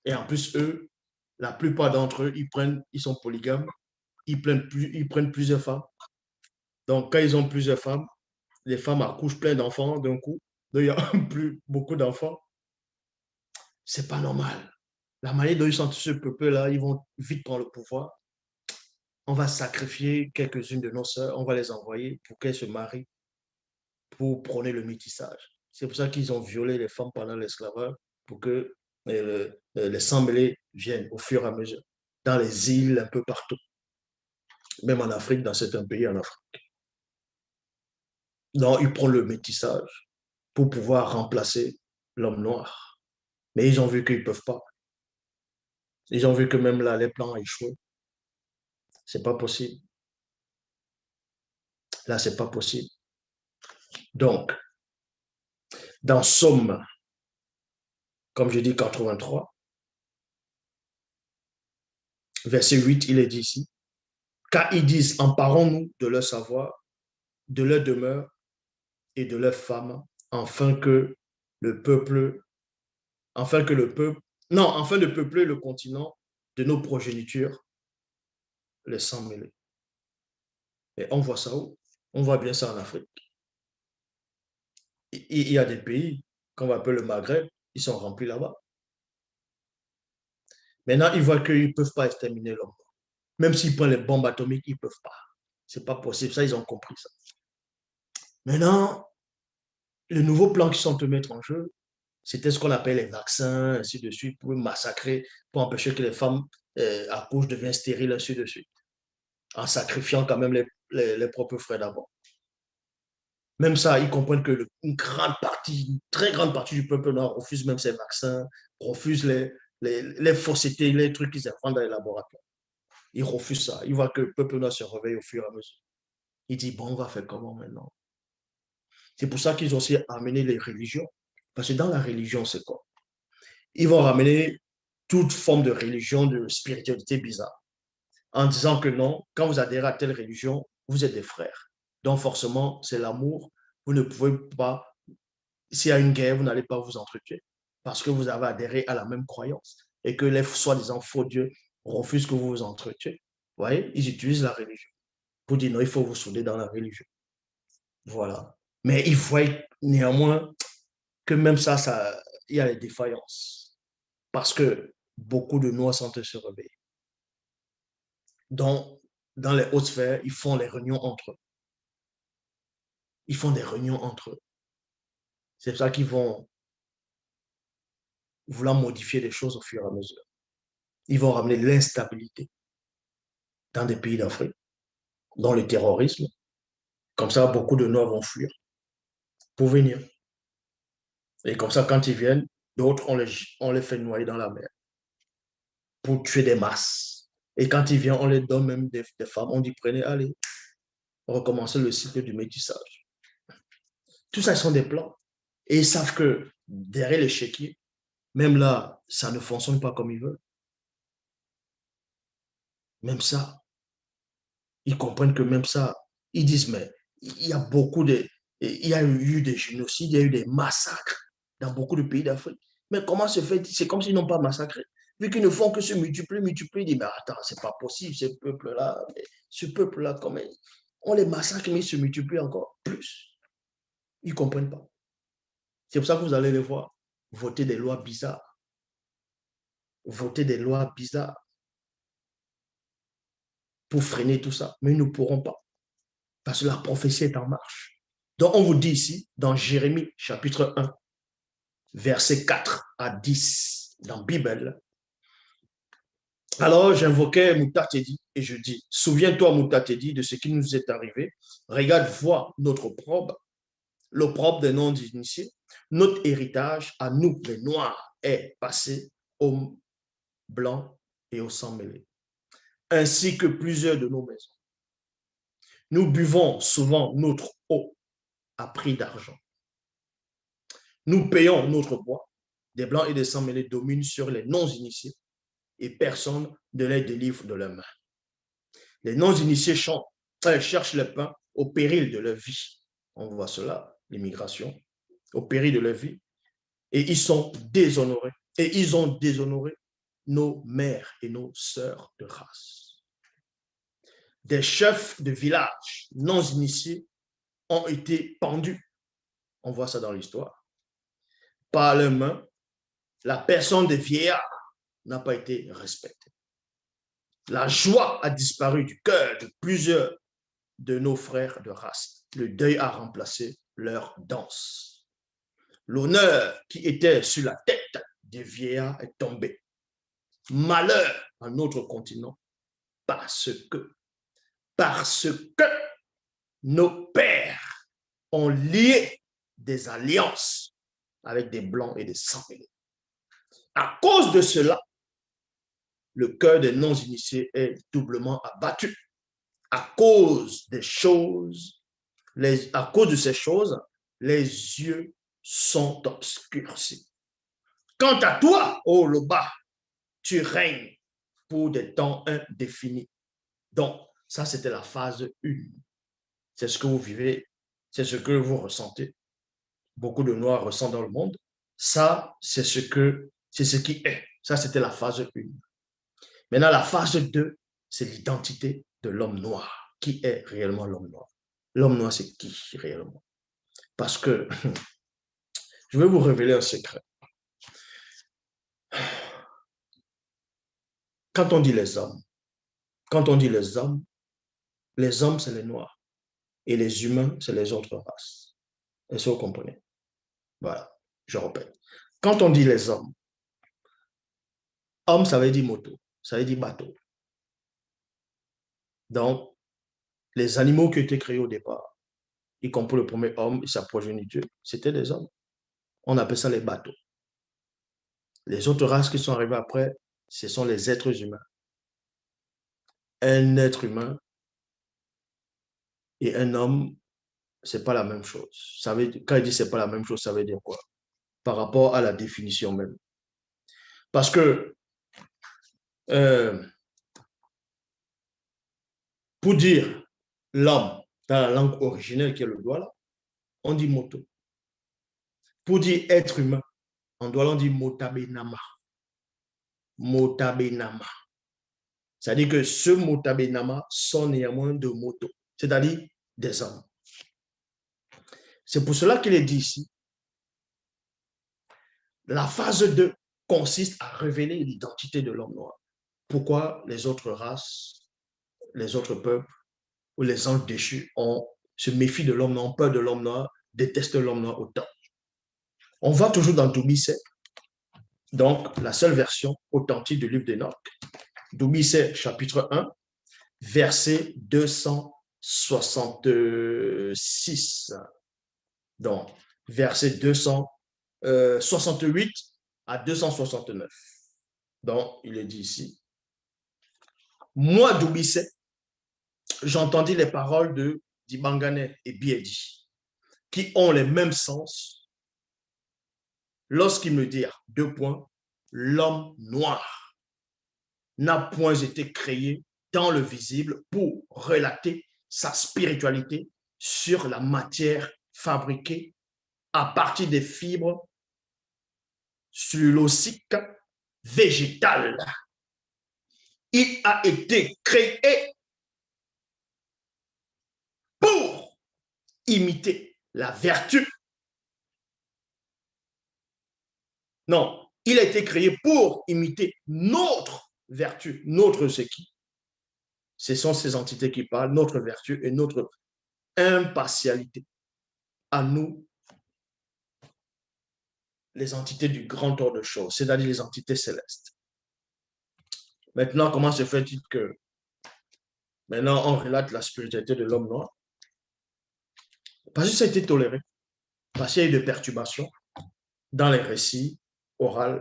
Et en plus, eux, la plupart d'entre eux, ils sont polygames, ils prennent plusieurs femmes. Donc, quand ils ont plusieurs femmes, les femmes accouchent plein d'enfants d'un coup. Donc, il n'y a plus beaucoup d'enfants. C'est pas normal. La manière dont ils sont ce peuple-là, ils vont vite prendre le pouvoir. On va sacrifier quelques-unes de nos sœurs, on va les envoyer pour qu'elles se marient, pour prôner le métissage. C'est pour ça qu'ils ont violé les femmes pendant l'esclavage, pour que les sans-mêlés viennent au fur et à mesure, dans les îles, un peu partout. même en Afrique, dans certains pays en Afrique. Donc, ils prennent le métissage pour pouvoir remplacer l'homme noir. Mais ils ont vu qu'ils ne peuvent pas. Ils ont vu que même là, les plans ont échoué. Ce n'est pas possible. Là, ce n'est pas possible. Donc, dans Somme, comme je dis 83, verset 8, il est dit ici, car ils disent, emparons-nous de leur savoir, de leur demeure et de leurs femmes, afin que le peuple, afin que le peuple, non, afin de peupler le continent de nos progénitures, les sangs mêlés. Et on voit ça où? On voit bien ça en Afrique. Il y a des pays qu'on va appeler le Maghreb, ils sont remplis là-bas. Maintenant, ils voient qu'ils ne peuvent pas exterminer l'homme. Même s'ils prennent les bombes atomiques, ils ne peuvent pas. Ce n'est pas possible. Ça, ils ont compris ça. Maintenant, le nouveau plan qu'ils sont te mettre en jeu, c'était ce qu'on appelle les vaccins, ainsi de suite, pour massacrer, pour empêcher que les femmes accouchent, deviennent stériles, ainsi de suite, en sacrifiant quand même les propres frères d'abord. Même ça, ils comprennent que une grande partie, une très grande partie du peuple noir refuse même ces vaccins, refuse les faussetés, les trucs qu'ils apprennent dans les laboratoires. Ils refusent ça. Ils voient que le peuple noir se réveille au fur et à mesure. Ils disent, bon, on va faire comment maintenant? C'est pour ça qu'ils ont aussi amené les religions. Parce que dans la religion, c'est quoi? Ils vont ramener toute forme de religion, de spiritualité bizarre, en disant que non, quand vous adhérez à telle religion, vous êtes des frères. Donc forcément, c'est l'amour. Vous ne pouvez pas, s'il y a une guerre, vous n'allez pas vous entretuer parce que vous avez adhéré à la même croyance et que les soi-disant faux dieux refusent que vous vous entretuiez. Vous voyez, ils utilisent la religion pour dire non, il faut vous souder dans la religion. Voilà. Mais ils voient néanmoins que même ça, il y a des défaillances parce que beaucoup de Noirs sont se réveiller. Donc, dans les hautes sphères, ils font les réunions entre eux. Ils font des réunions entre eux. C'est pour ça qu'ils vont vouloir modifier les choses au fur et à mesure. Ils vont ramener l'instabilité dans des pays d'Afrique, dans le terrorisme. Comme ça, beaucoup de Noirs vont fuir pour venir. Et comme ça, quand ils viennent, d'autres, on les fait noyer dans la mer pour tuer des masses. Et quand ils viennent, on les donne même des femmes. On dit, prenez, allez, recommencer le cycle du métissage. Tout ça, ce sont des plans. Et ils savent que derrière l'échiquier, même là, ça ne fonctionne pas comme ils veulent. Même ça, ils comprennent que même ça, ils disent, mais il y a il y a eu des génocides, il y a eu des massacres dans beaucoup de pays d'Afrique. Mais comment se fait, c'est comme s'ils n'ont pas massacré. Vu qu'ils ne font que se multiplier, multiplier, ils disent, mais attends, c'est pas possible, ce peuple-là, comment on les massacre, mais ils se multiplient encore plus. Ils ne comprennent pas. C'est pour ça que vous allez les voir voter des lois bizarres. Voter des lois bizarres pour freiner tout ça. Mais ils ne pourront pas. Parce que la prophétie est en marche. Donc, on vous dit ici, dans Jérémie, chapitre 1, versets 4 à 10, dans la Bible. Alors, j'invoquais Moutatedi et je dis, souviens-toi, Moutatedi, de ce qui nous est arrivé. Regarde, vois notre opprobre, l'opprobre des non-initiés. Notre héritage, à nous, les Noirs, est passé aux Blancs et aux sang mêlés, ainsi que plusieurs de nos maisons. Nous buvons souvent notre eau à prix d'argent. Nous payons notre bois. Des Blancs et des sang mêlés dominent sur les non-initiés et personne ne les délivre de leurs mains. Les non-initiés cherchent le pain au péril de leur vie. On voit cela, l'immigration, au péril de leur vie. Et ils sont déshonorés. Et ils ont déshonoré nos mères et nos sœurs de race. Des chefs de village non initiés ont été pendus. On voit ça dans l'histoire. Par leurs mains, la personne des vieillards n'a pas été respectée. La joie a disparu du cœur de plusieurs de nos frères de race. Le deuil a remplacé leur danse. L'honneur qui était sur la tête des vieillards est tombé. Malheur à notre continent parce que parce que nos pères ont lié des alliances avec des blancs et des sans-mêlés. À cause de cela, le cœur des non-initiés est doublement abattu. À cause des choses, à cause de ces choses, les yeux sont obscurcis. Quant à toi, ô Loba, tu règnes pour des temps indéfinis. Donc, ça, c'était la phase 1. C'est ce que vous vivez, c'est ce que vous ressentez. Beaucoup de Noirs ressentent dans le monde. Ça, c'est ce qui est. Ça, c'était la phase 1. Maintenant, la phase 2, c'est l'identité de l'homme noir. Qui est réellement l'homme noir? L'homme noir, c'est qui réellement? Parce que je vais vous révéler un secret. Quand on dit les hommes, les hommes, c'est les noirs. Et les humains, c'est les autres races. Est-ce que vous comprenez? Voilà, je répète. Quand on dit les hommes, homme, ça veut dire moto, ça veut dire bateau. Donc, les animaux qui étaient créés au départ, y compris le premier homme et sa progéniture, c'était des hommes. On appelle ça les bateaux. Les autres races qui sont arrivées après, ce sont les êtres humains. Un être humain et un homme, c'est pas la même chose. Ça veut dire, quand il dit c'est pas la même chose, ça veut dire quoi? Par rapport à la définition même. Parce que euh, pour dire l'homme dans la langue originelle qui est le Douala, on dit moto. Pour dire être humain, en Douala, on dit motabenama. Motabenama. C'est-à-dire que ce motabenama sont néanmoins de moto, c'est-à-dire des hommes. C'est pour cela qu'il est dit ici, la phase 2 consiste à révéler l'identité de l'homme noir. Pourquoi les autres races, les autres peuples ou les anges déchus se méfient de l'homme noir, ont peur de l'homme noir, détestent l'homme noir autant. On va toujours dans Doumbissé, donc la seule version authentique du livre d'Enoch. Doumbissé, chapitre 1, verset 266. Donc, verset 268 à 269. Donc, il est dit ici. Moi, Doumbissé, j'entendis les paroles de Dibangane et Biedi, qui ont les mêmes sens lorsqu'ils me dirent, l'homme noir n'a point été créé dans le visible pour relater sa spiritualité sur la matière fabriquée à partir des fibres cellulosiques végétales. Il a été créé pour imiter la vertu. Non, il a été créé pour imiter notre vertu. Notre c'est qui? Ce sont ces entités qui parlent, notre vertu et notre impartialité. À nous, les entités du grand ordre de choses, c'est-à-dire les entités célestes. Maintenant, comment se fait-il que maintenant on relate la spiritualité de l'homme noir? Parce que ça a été toléré, parce qu'il y a eu des perturbations dans les récits oraux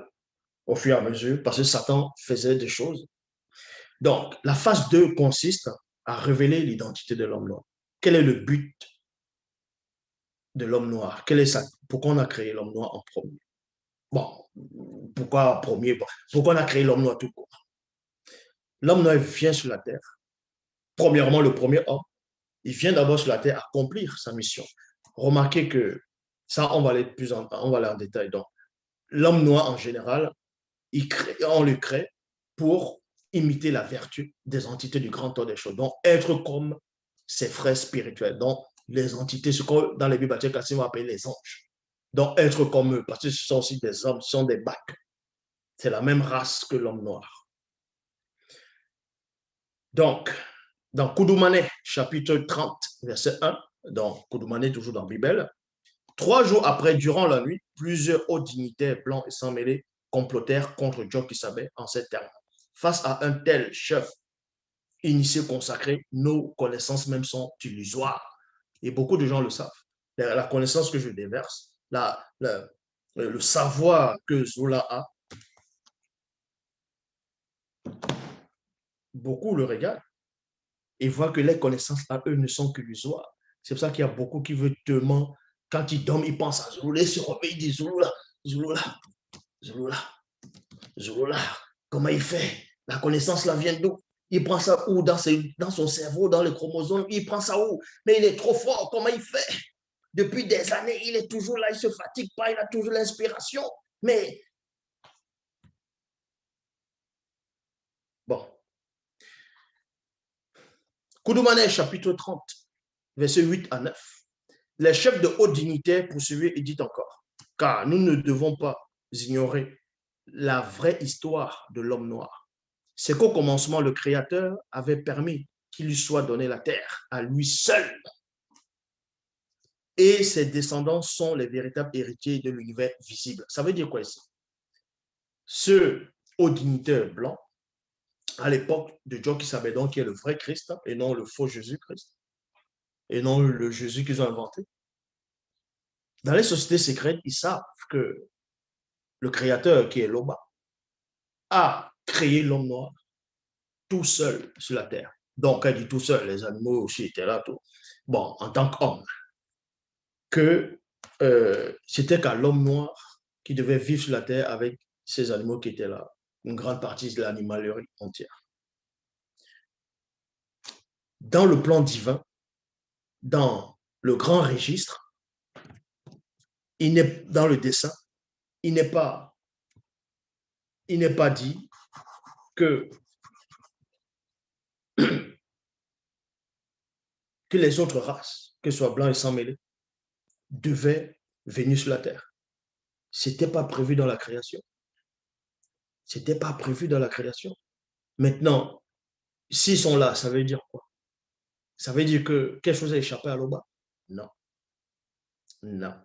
au fur et à mesure, parce que Satan faisait des choses. Donc, la phase 2 consiste à révéler l'identité de l'homme noir. Quel est le but de l'homme noir? Pourquoi on a créé l'homme noir en premier? Bon, pourquoi en premier? Pourquoi on a créé l'homme noir tout court? L'homme noir vient sur la terre. Premièrement, le premier homme, il vient d'abord sur la terre accomplir sa mission. Remarquez que ça, on va aller en détail. Donc, l'homme noir en général, on le crée pour imiter la vertu des entités du grand ordre des choses. Donc, être comme ses frères spirituels. Donc, les entités, ce qu'on dans les Bibles, on va appeler les anges. Donc, être comme eux, parce que ce sont aussi des hommes, ce sont des bacs. C'est la même race que l'homme noir. Donc, dans Koudoumane, chapitre 30, verset 1, donc Koudoumane, toujours dans la Bible, 3 jours après, durant la nuit, plusieurs hauts dignitaires blancs et sans mêlés complotèrent contre Djok Isabé en ces termes. Face à un tel chef, initiés, consacrés, nos connaissances même sont illusoires. Et beaucoup de gens le savent. La connaissance que je déverse, le savoir que Zola a, beaucoup le regardent et voient que les connaissances à eux ne sont qu'illusoires. C'est pour ça qu'il y a beaucoup qui veulent tellement, quand ils dorment, ils pensent à Zola, ils se réveillent, ils disent Zola, Zola, Zola, Zola, comment il fait? La connaissance là vient d'où? Il prend ça où? Dans son cerveau, dans les chromosomes, il prend ça où? Mais il est trop fort, comment il fait? Depuis des années, il est toujours là, il ne se fatigue pas, il a toujours l'inspiration. Mais bon. Koudoumane, chapitre 30, versets 8 à 9. Les chefs de haute dignité poursuivaient et dit encore, car nous ne devons pas ignorer la vraie histoire de l'homme noir. C'est qu'au commencement, le Créateur avait permis qu'il lui soit donné la terre à lui seul. Et ses descendants sont les véritables héritiers de l'univers visible. Ça veut dire quoi ici? Ce haut dignitaire blanc, à l'époque de John qui savait donc qui est le vrai Christ et non le faux Jésus-Christ, et non le Jésus qu'ils ont inventé. Dans les sociétés secrètes, ils savent que le Créateur, qui est Loba, a créé l'homme noir tout seul sur la terre. Donc, elle dit tout seul, les animaux aussi étaient là, tout. Bon, en tant qu'homme, que c'était qu'à l'homme noir qui devait vivre sur la terre avec ces animaux qui étaient là, une grande partie de l'animalerie entière. Dans le plan divin, dans le grand registre, il n'est dans le dessin, il n'est pas dit que les autres races, que ce soit blancs et sans mêlés, devaient venir sur la terre. Ce n'était pas prévu dans la création. Ce n'était pas prévu dans la création. Maintenant, s'ils sont là, ça veut dire quoi? Ça veut dire que quelque chose a échappé à l'Oba? Non. Non.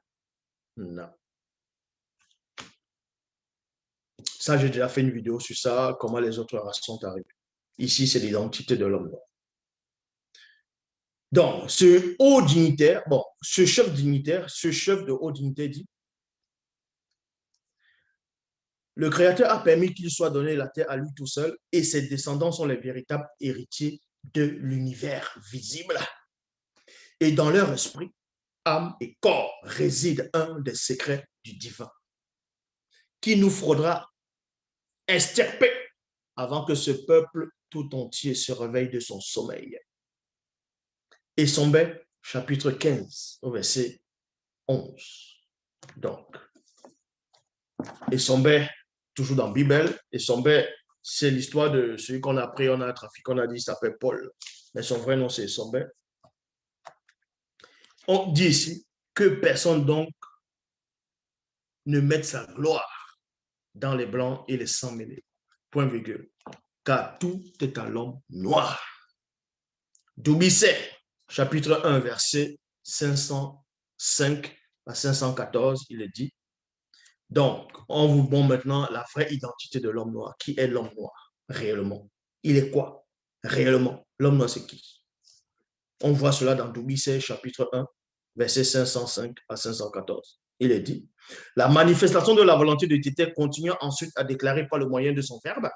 Non. Ça, j'ai déjà fait une vidéo sur ça, comment les autres races sont arrivées. Ici, c'est l'identité de l'homme. Donc, ce haut dignitaire, bon, ce chef dignitaire, ce chef de haut dignitaire dit, le Créateur a permis qu'il soit donné la terre à lui tout seul et ses descendants sont les véritables héritiers de l'univers visible. Et dans leur esprit, âme et corps réside un des secrets du divin qui nous faudra extirper avant que ce peuple tout entier se réveille de son sommeil. Et Sombet, chapitre 15, au verset 11. Donc, et Sombet, toujours dans la Bible, et Sombet, c'est l'histoire de celui qu'on a pris, on a trafiqué, on a dit, il s'appelle Paul. Mais son vrai nom, c'est Sombet. On dit ici que personne donc ne mette sa gloire dans les blancs et les sans mêlés. Point virgule. Car tout est à l'homme noir. Doubisset, chapitre 1, verset 505 à 514, il est dit. Donc, on vous montre maintenant la vraie identité de l'homme noir. Qui est l'homme noir réellement? Il est quoi réellement? L'homme noir, c'est qui? On voit cela dans Doubisset, chapitre 1, verset 505 à 514. Il est dit, la manifestation de la volonté de Dieu continue ensuite à déclarer par le moyen de son verbe,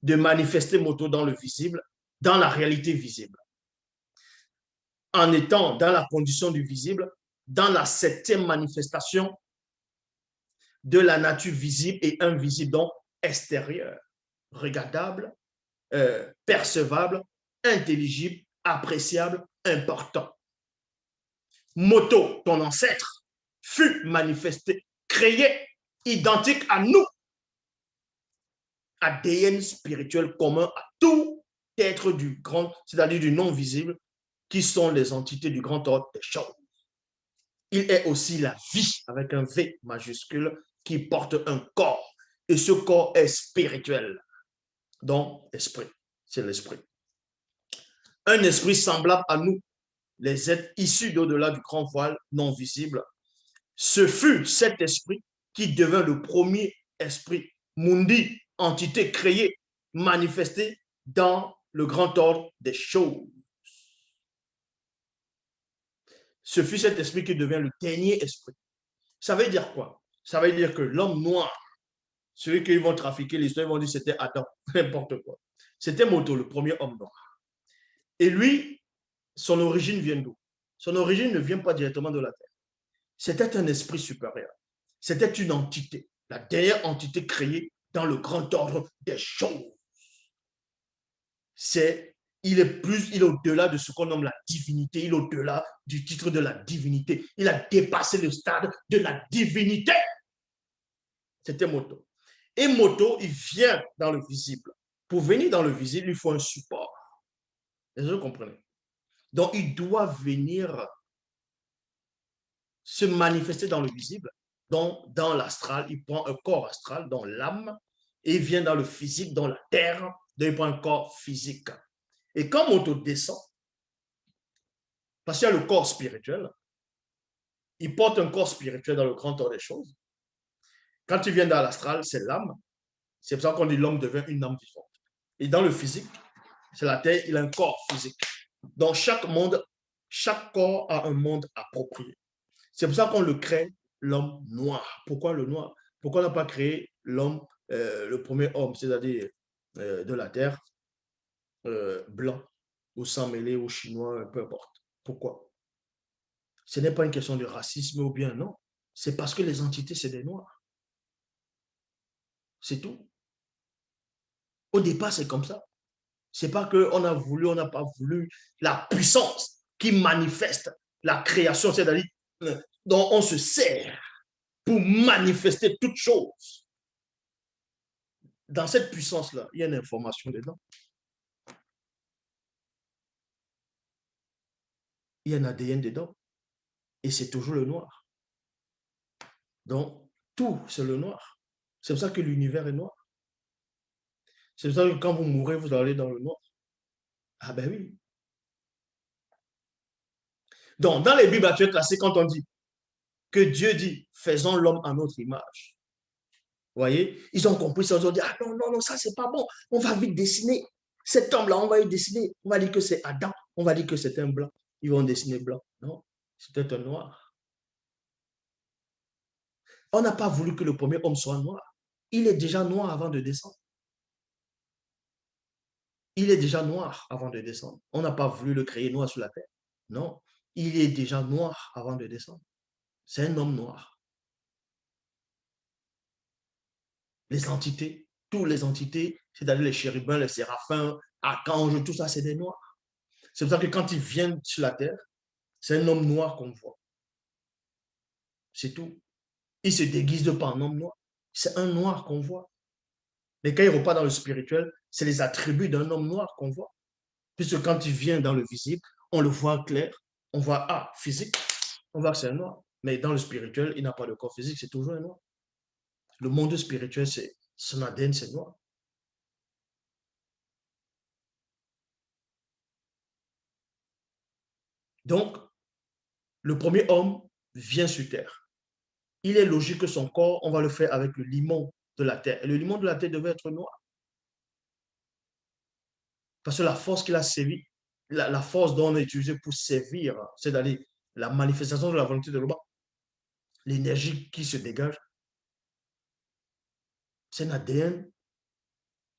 de manifester moto dans le visible, dans la réalité visible. En étant dans la condition du visible, dans la septième manifestation de la nature visible et invisible, donc extérieure, regardable, percevable, intelligible, appréciable, important. Moto, ton ancêtre, fut manifesté, créé, identique à nous, ADN spirituel commun à tout être du grand, c'est-à-dire du non visible, qui sont les entités du grand ordre des choses. Il est aussi la vie, avec un V majuscule, qui porte un corps. Et ce corps est spirituel. Donc, esprit, c'est l'esprit. Un esprit semblable à nous, les êtres issus d'au-delà du grand voile non visible. Ce fut cet esprit qui devint le premier esprit, mundi, entité créée, manifestée dans le grand ordre des choses. Ce fut cet esprit qui devient le dernier esprit. Ça veut dire quoi? Ça veut dire que l'homme noir, celui qu'ils vont trafiquer, l'histoire, ils vont dire c'était Adam, n'importe quoi. C'était Moto, le premier homme noir. Et lui, son origine vient d'où? Son origine ne vient pas directement de la terre. C'était un esprit supérieur. C'était une entité, la dernière entité créée dans le grand ordre des choses. Il est au-delà de ce qu'on nomme la divinité, il est au-delà du titre de la divinité. Il a dépassé le stade de la divinité. C'était Moto. Et Moto, il vient dans le visible. Pour venir dans le visible, il faut un support. Est-ce que vous comprenez? Donc, il doit venir se manifester dans le visible. Donc, dans l'astral, il prend un corps astral, dans l'âme, et il vient dans le physique, dans la terre, donc il prend un corps physique. Et quand Moto descend, parce qu'il y a le corps spirituel, il porte un corps spirituel dans le grand ordre des choses. Quand il vient dans l'astral, c'est l'âme. C'est pour ça qu'on dit l'homme devient une âme vivante. Et dans le physique, c'est la terre, il a un corps physique. Dans chaque monde, chaque corps a un monde approprié. C'est pour ça qu'on le crée l'homme noir. Pourquoi le noir? Pourquoi on n'a pas créé l'homme, le premier homme, c'est-à-dire de la terre, blanc, ou sans mêler, ou chinois, peu importe. Pourquoi? Ce n'est pas une question de racisme ou bien non. C'est parce que les entités, c'est des noirs. C'est tout. Au départ, c'est comme ça. C'est pas qu'on a voulu, on n'a pas voulu. La puissance qui manifeste la création, c'est-à-dire dont on se sert pour manifester toute chose. Dans cette puissance-là, il y a une information dedans. Il y a un ADN dedans. Et c'est toujours le noir. Donc, tout, c'est le noir. C'est pour ça que l'univers est noir. C'est pour ça que quand vous mourrez, vous allez dans le noir. Ah ben oui. Donc, dans les Bibles actuelles classées, quand on dit que Dieu dit, faisons l'homme à notre image. Vous voyez, ils ont compris ça, ils ont dit, ah non, non, non, ça c'est pas bon, on va vite dessiner. Cet homme-là, on va y dessiner. On va dire que c'est Adam, on va dire que c'est un blanc. Ils vont dessiner blanc. Non, c'était un noir. On n'a pas voulu que le premier homme soit noir. Il est déjà noir avant de descendre. Il est déjà noir avant de descendre. On n'a pas voulu le créer noir sur la terre. Non, il est déjà noir avant de descendre. C'est un homme noir. Les entités, toutes les entités, c'est-à-dire les chérubins, les séraphins, archanges, tout ça, c'est des noirs. C'est pour ça que quand ils viennent sur la terre, c'est un homme noir qu'on voit. C'est tout. Il se déguise pas en homme noir. C'est un noir qu'on voit. Mais quand il repart dans le spirituel, c'est les attributs d'un homme noir qu'on voit. Puisque quand il vient dans le visible, on le voit clair, on voit, ah, physique, on voit que c'est un noir. Mais dans le spirituel, il n'a pas de corps physique, c'est toujours un noir. Le monde spirituel, c'est son ADN, c'est noir. Donc, le premier homme vient sur terre. Il est logique que son corps, on va le faire avec le limon de la terre. Et le limon de la terre devait être noir. Parce que la force qu'il a servi, la force dont on a utilisé pour servir, c'est-à-dire la manifestation de la volonté de l'homme, l'énergie qui se dégage, c'est un ADN,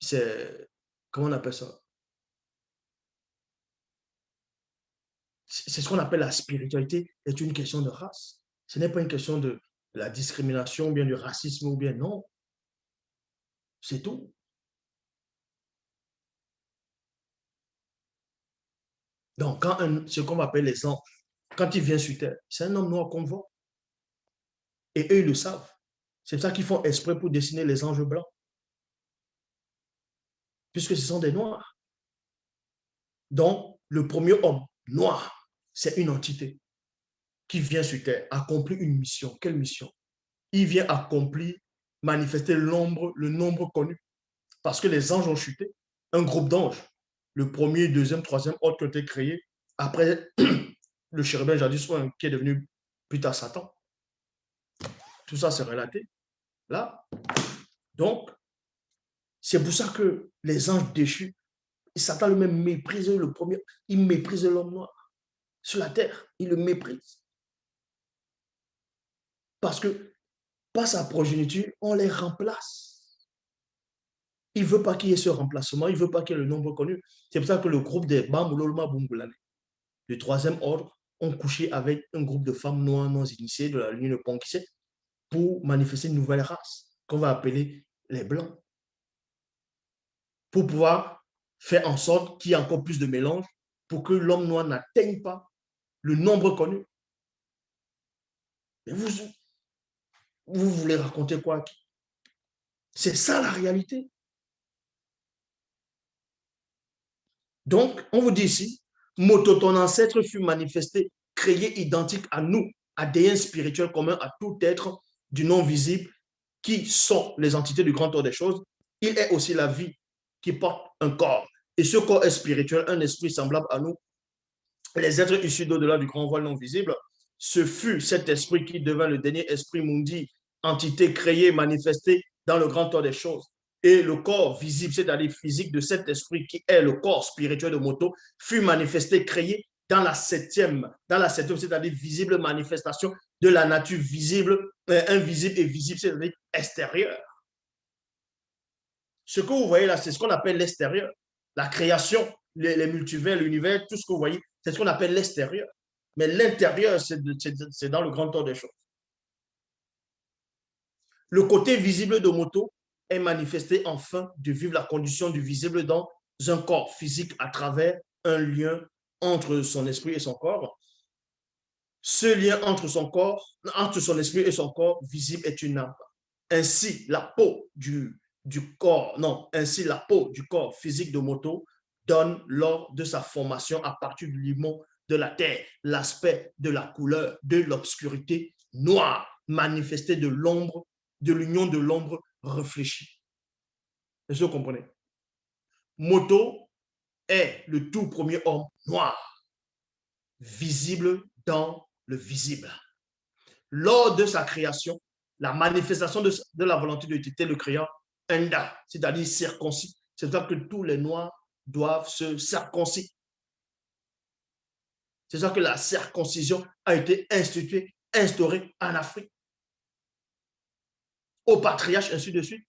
c'est, comment on appelle ça? C'est ce qu'on appelle la spiritualité, est une question de race. Ce n'est pas une question de la discrimination, ou bien du racisme, ou bien non. C'est tout. Donc, ce qu'on appelle les anges, quand il vient sur terre, c'est un homme noir qu'on voit. Et eux, ils le savent. C'est pour ça qu'ils font exprès pour dessiner les anges blancs. Puisque ce sont des noirs. Donc, le premier homme noir, c'est une entité qui vient sur terre, accomplir une mission. Quelle mission? Il vient accomplir, manifester l'ombre, le nombre connu. Parce que les anges ont chuté. Un groupe d'anges, le premier, deuxième, troisième ordre qui ont été créés après le chérubin jadis, qui est devenu plus tard Satan. Tout ça, c'est relaté là. Donc, c'est pour ça que les anges déchus, Et Satan lui-même méprise le premier. Il méprise l'homme noir sur la terre. Il le méprise. Parce que par sa progéniture, on les remplace. Il ne veut pas qu'il y ait ce remplacement. Il ne veut pas qu'il y ait le nombre connu. C'est pour ça que le groupe des Bamboulolma Bungulane, le troisième ordre, ont couché avec un groupe de femmes noires non initiées de la ligne de Ponkissé pour manifester une nouvelle race qu'on va appeler les Blancs. Pour pouvoir faire en sorte qu'il y ait encore plus de mélange pour que l'homme noir n'atteigne pas le nombre connu. Mais vous voulez raconter quoi? C'est ça la réalité. Donc, on vous dit ici, Moto, ton ancêtre fut manifesté, créé identique à nous, ADN spirituel commun à tout être du non visible, qui sont les entités du grand ordre des choses. Il est aussi la vie qui porte un corps. Et ce corps est spirituel, un esprit semblable à nous, les êtres issus d'au-delà du grand voile non visible. Ce fut cet esprit qui devint le dernier esprit mundi, entité créée, manifestée dans le grand ordre des choses. Et le corps visible, c'est-à-dire physique de cet esprit qui est le corps spirituel de Moto, fut manifesté, créé dans la septième, c'est-à-dire visible manifestation de la nature visible, invisible et visible, c'est-à-dire extérieure. Ce que vous voyez là, c'est ce qu'on appelle l'extérieur. La création, les multivers, l'univers, tout ce que vous voyez, c'est ce qu'on appelle l'extérieur. Mais l'intérieur, c'est dans le grand ordre des choses. Le côté visible de Moto est manifesté enfin de vivre la condition du visible dans un corps physique à travers un lien entre son esprit et son corps. Ce lien entre son esprit et son corps visible est une âme. Ainsi, la peau du corps, non, ainsi la peau du corps physique de Moto donne lors de sa formation à partir du limon de la terre l'aspect de la couleur de l'obscurité noire manifestée de l'ombre, de l'union de l'ombre réfléchie. Est-ce que vous comprenez? Moto est le tout premier homme noir, visible dans le visible. Lors de sa création, la manifestation de la volonté de Tété, le créant, Enda, c'est-à-dire circoncis. C'est-à-dire que tous les Noirs doivent se circoncis. C'est-à-dire que la circoncision a été instaurée en Afrique, au patriarche, ainsi de suite.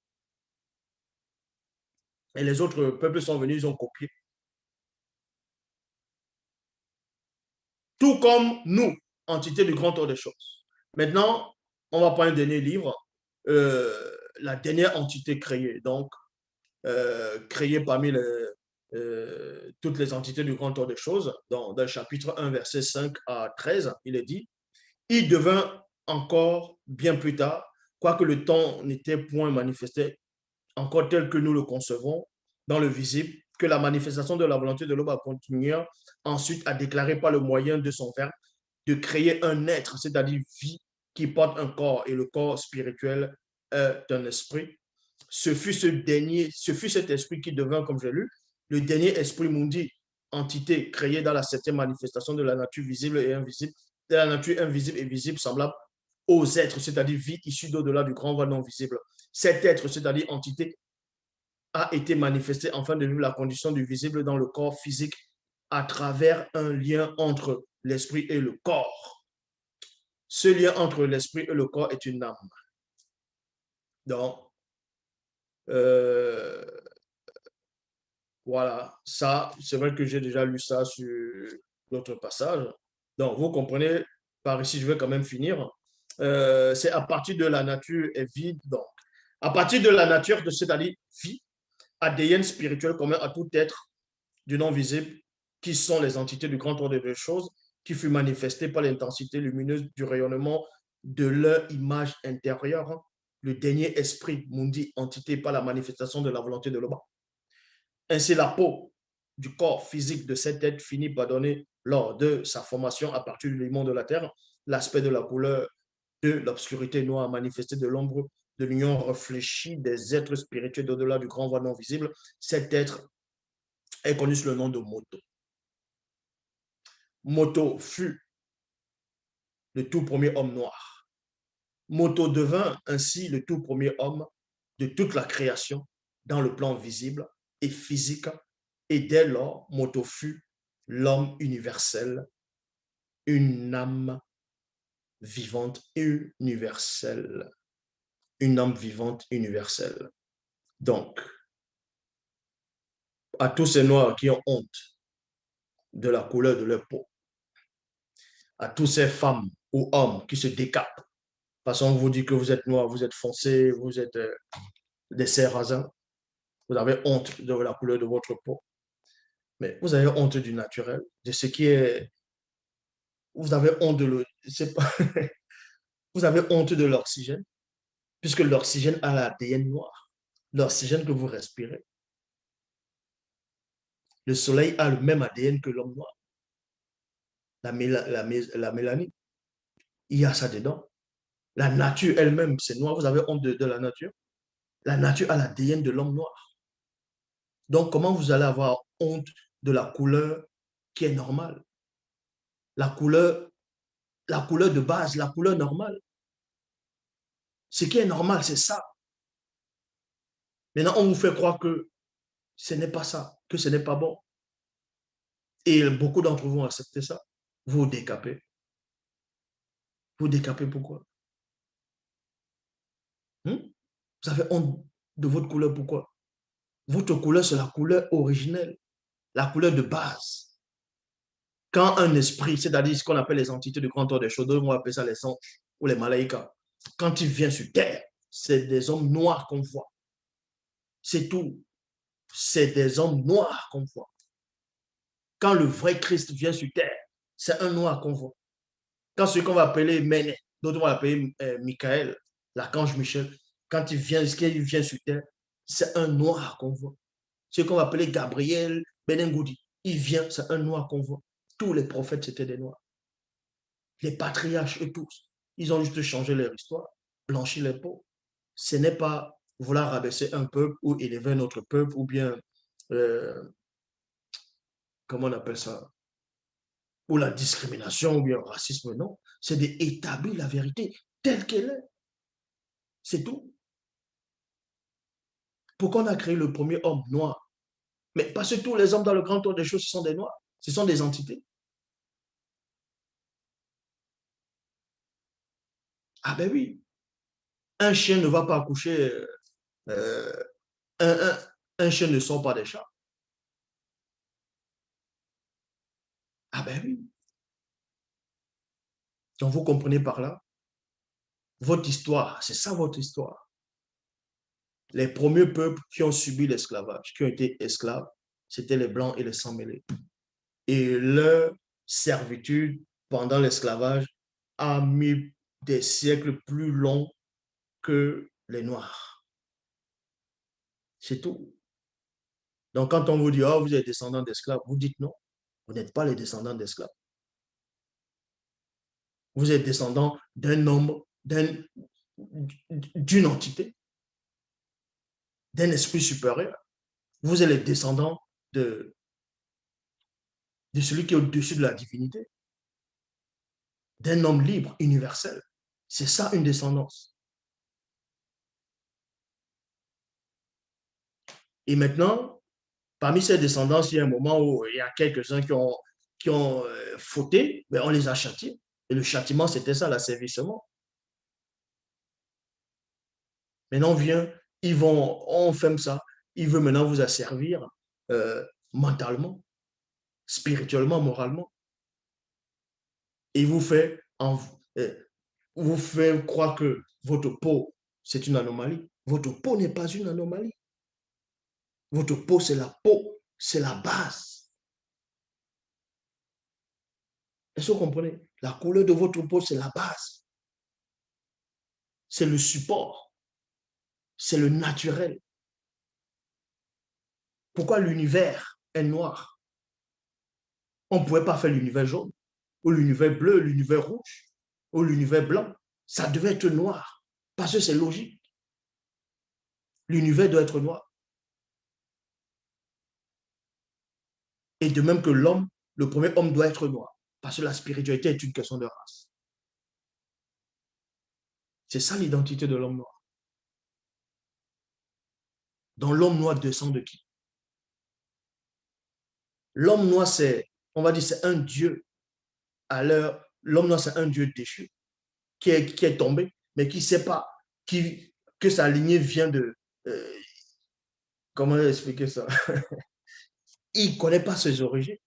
Et les autres peuples sont venus, ils ont copié. Tout comme nous, entité du grand ordre des choses. Maintenant, on va prendre un dernier livre, la dernière entité créée. Donc, créée parmi toutes les entités du grand ordre des choses. Dans le chapitre 1, verset 5 à 13, il est dit, il devint encore bien plus tard, quoique le temps n'était point manifesté encore tel que nous le concevons dans le visible, que la manifestation de la volonté de l'homme a continué ensuite à déclarer par le moyen de son verbe de créer un être, c'est-à-dire vie, qui porte un corps, et le corps spirituel est un esprit. Ce fut cet esprit qui devint, comme j'ai lu, le dernier esprit mundi, entité créée dans la septième manifestation de la nature visible et invisible, de la nature invisible et visible, semblable aux êtres, c'est-à-dire vie issue d'au-delà du grand voile non visible. Cet être, c'est-à-dire entité, a été manifesté afin de vivre la condition du visible dans le corps physique à travers un lien entre l'esprit et le corps. Ce lien entre l'esprit et le corps est une âme. Donc, voilà, ça, c'est vrai que j'ai déjà lu ça sur l'autre passage. Donc, vous comprenez, par ici, je vais quand même finir. C'est à partir de la nature est vide. Donc, à partir de la nature, c'est-à-dire vie, ADN spirituel commun à tout être du non visible, qui sont les entités du grand ordre des choses, qui fut manifestée par l'intensité lumineuse du rayonnement de leur image intérieure, le dernier esprit, mundi, entité par la manifestation de la volonté de l'homme. Ainsi, la peau du corps physique de cet être finit par donner, lors de sa formation à partir du limon de la terre, l'aspect de la couleur de l'obscurité noire manifestée de l'ombre de l'union réfléchie des êtres spirituels d'au-delà du grand voile non visible. Cet être est connu sous le nom de Moto. Moto fut le tout premier homme noir. Moto devint ainsi le tout premier homme de toute la création dans le plan visible et physique Et dès lors, Moto fut l'homme universel, une âme vivante universelle. Une âme vivante universelle. Donc, à tous ces Noirs qui ont honte de la couleur de leur peau, à toutes ces femmes ou hommes qui se décapent, parce qu'on vous dit que vous êtes noir, vous êtes foncé, vous êtes des sarrasins, vous avez honte de la couleur de votre peau, mais vous avez honte du naturel, de ce qui est, vous avez honte de pas, vous avez honte de l'oxygène, puisque l'oxygène a l'ADN noir, l'oxygène que vous respirez. Le soleil a le même ADN que l'homme noir, la mélanine, il y a ça dedans. La nature elle-même, c'est noir. Vous avez honte de la nature. La nature a l'ADN de l'homme noir. Donc, comment vous allez avoir honte de la couleur qui est normale? La couleur de base, la couleur normale. Ce qui est normal, c'est ça. Maintenant, on vous fait croire que ce n'est pas ça, que ce n'est pas bon. Et beaucoup d'entre vous ont accepté ça. Vous vous décapez. Vous décapez pourquoi? Vous avez honte de votre couleur pourquoi? Votre couleur, c'est la couleur originelle, la couleur de base. Quand un esprit, c'est-à-dire ce qu'on appelle les entités de grand ordre des choses, on va appeler ça les anges ou les malaïkas, quand il vient sur terre, c'est des hommes noirs qu'on voit. C'est tout. C'est des hommes noirs qu'on voit. Quand le vrai Christ vient sur terre, c'est un noir qu'on voit. Quand celui qu'on va appeler Méné, d'autres vont l'appeler Michael, l'archange Michel, quand il vient sur terre, c'est un noir qu'on voit. Ce qu'on va appeler Gabriel Benengoudi, il vient, c'est un noir qu'on voit. Tous les prophètes, c'était des noirs. Les patriarches, eux tous, ils ont juste changé leur histoire, blanchi les peaux. Ce n'est pas vouloir rabaisser un peuple ou élever un autre peuple ou bien, euh, comment on appelle ça, ou la discrimination ou bien le racisme, non. C'est d'établir la vérité telle qu'elle est. C'est tout. Pourquoi on a créé le premier homme noir? Mais parce que tous les hommes dans le grand tour des choses, ce sont des noirs. Ce sont des entités. Ah ben oui. Un chien ne va pas accoucher. Euh, un, un, un chien ne sort pas des chats. Ah ben oui. Donc vous comprenez par là, votre histoire, c'est ça votre histoire. Les premiers peuples qui ont subi l'esclavage, qui ont été esclaves, c'était les Blancs et les sans-mêlés. Et leur servitude pendant l'esclavage a mis des siècles plus longs que les Noirs. C'est tout. Donc, quand on vous dit, oh, vous êtes descendants d'esclaves, vous dites non, vous n'êtes pas les descendants d'esclaves. Vous êtes descendants d'un nombre, d'une entité, d'un esprit supérieur. Vous êtes les descendants de, de celui qui est au-dessus de la divinité, d'un homme libre, universel. C'est ça une descendance. Et maintenant, parmi ces descendances, il y a un moment où il y a quelques-uns qui ont fauté, mais on les a châtiés. Et le châtiment, c'était ça, l'asservissement. Maintenant, on vient, on fait ça. Il veut maintenant vous asservir euh, mentalement, spirituellement, moralement. Et euh, vous fait croire que votre peau, c'est une anomalie. Votre peau n'est pas une anomalie. Votre peau, c'est la peau, c'est la base. Est-ce que vous comprenez? La couleur de votre peau, c'est la base. C'est le support. C'est le naturel. Pourquoi l'univers est noir? On ne pouvait pas faire l'univers jaune, ou l'univers bleu, l'univers rouge, ou l'univers blanc. Ça devait être noir, parce que c'est logique. L'univers doit être noir. Et de même que l'homme, le premier homme doit être noir, parce que la spiritualité est une question de race. C'est ça l'identité de l'homme noir. Donc l'homme noir descend de qui? L'homme noir, c'est, on va dire, c'est un dieu à l'heure. L'homme noir, c'est un dieu déchu qui est tombé, mais qui ne sait pas que sa lignée vient de. euh, comment expliquer ça? Il ne connaît pas ses origines.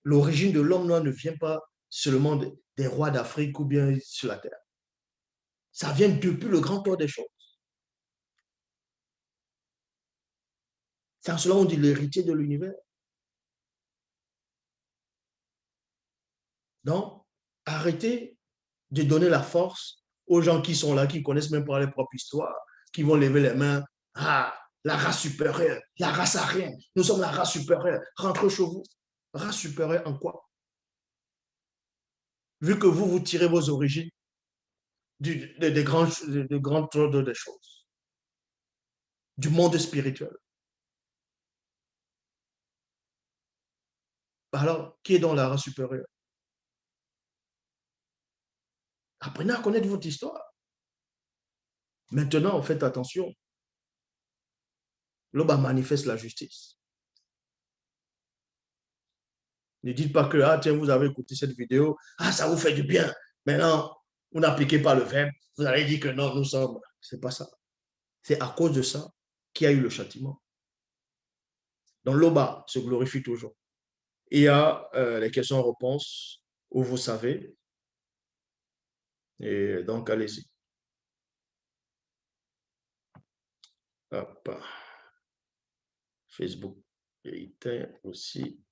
L'origine de l'homme noir ne vient pas seulement des rois d'Afrique ou bien sur la terre. Ça vient depuis le grand ordre des choses. C'est en cela qu'on dit l'héritier de l'univers. Donc, arrêtez de donner la force aux gens qui sont là, qui ne connaissent même pas leur propre histoire, qui vont lever les mains. Ah, la race supérieure, la race arienne, nous sommes la race supérieure, rentrez chez vous. Race supérieure en quoi? Vu que vous tirez vos origines des grands ordres des choses, du monde spirituel. Alors, qui est dans la race supérieure? Apprenez à connaître votre histoire. Maintenant, faites attention. L'Oba manifeste la justice. Ne dites pas que, ah, tiens, vous avez écouté cette vidéo, ah, ça vous fait du bien. Maintenant, vous n'appliquez pas le verbe, vous allez dire que non, nous sommes. C'est pas ça. C'est à cause de ça qu'il y a eu le châtiment. Donc, l'Oba se glorifie toujours. Il y a les questions-réponses où vous savez. Et donc, allez-y. Hop. Facebook. Et éteint aussi.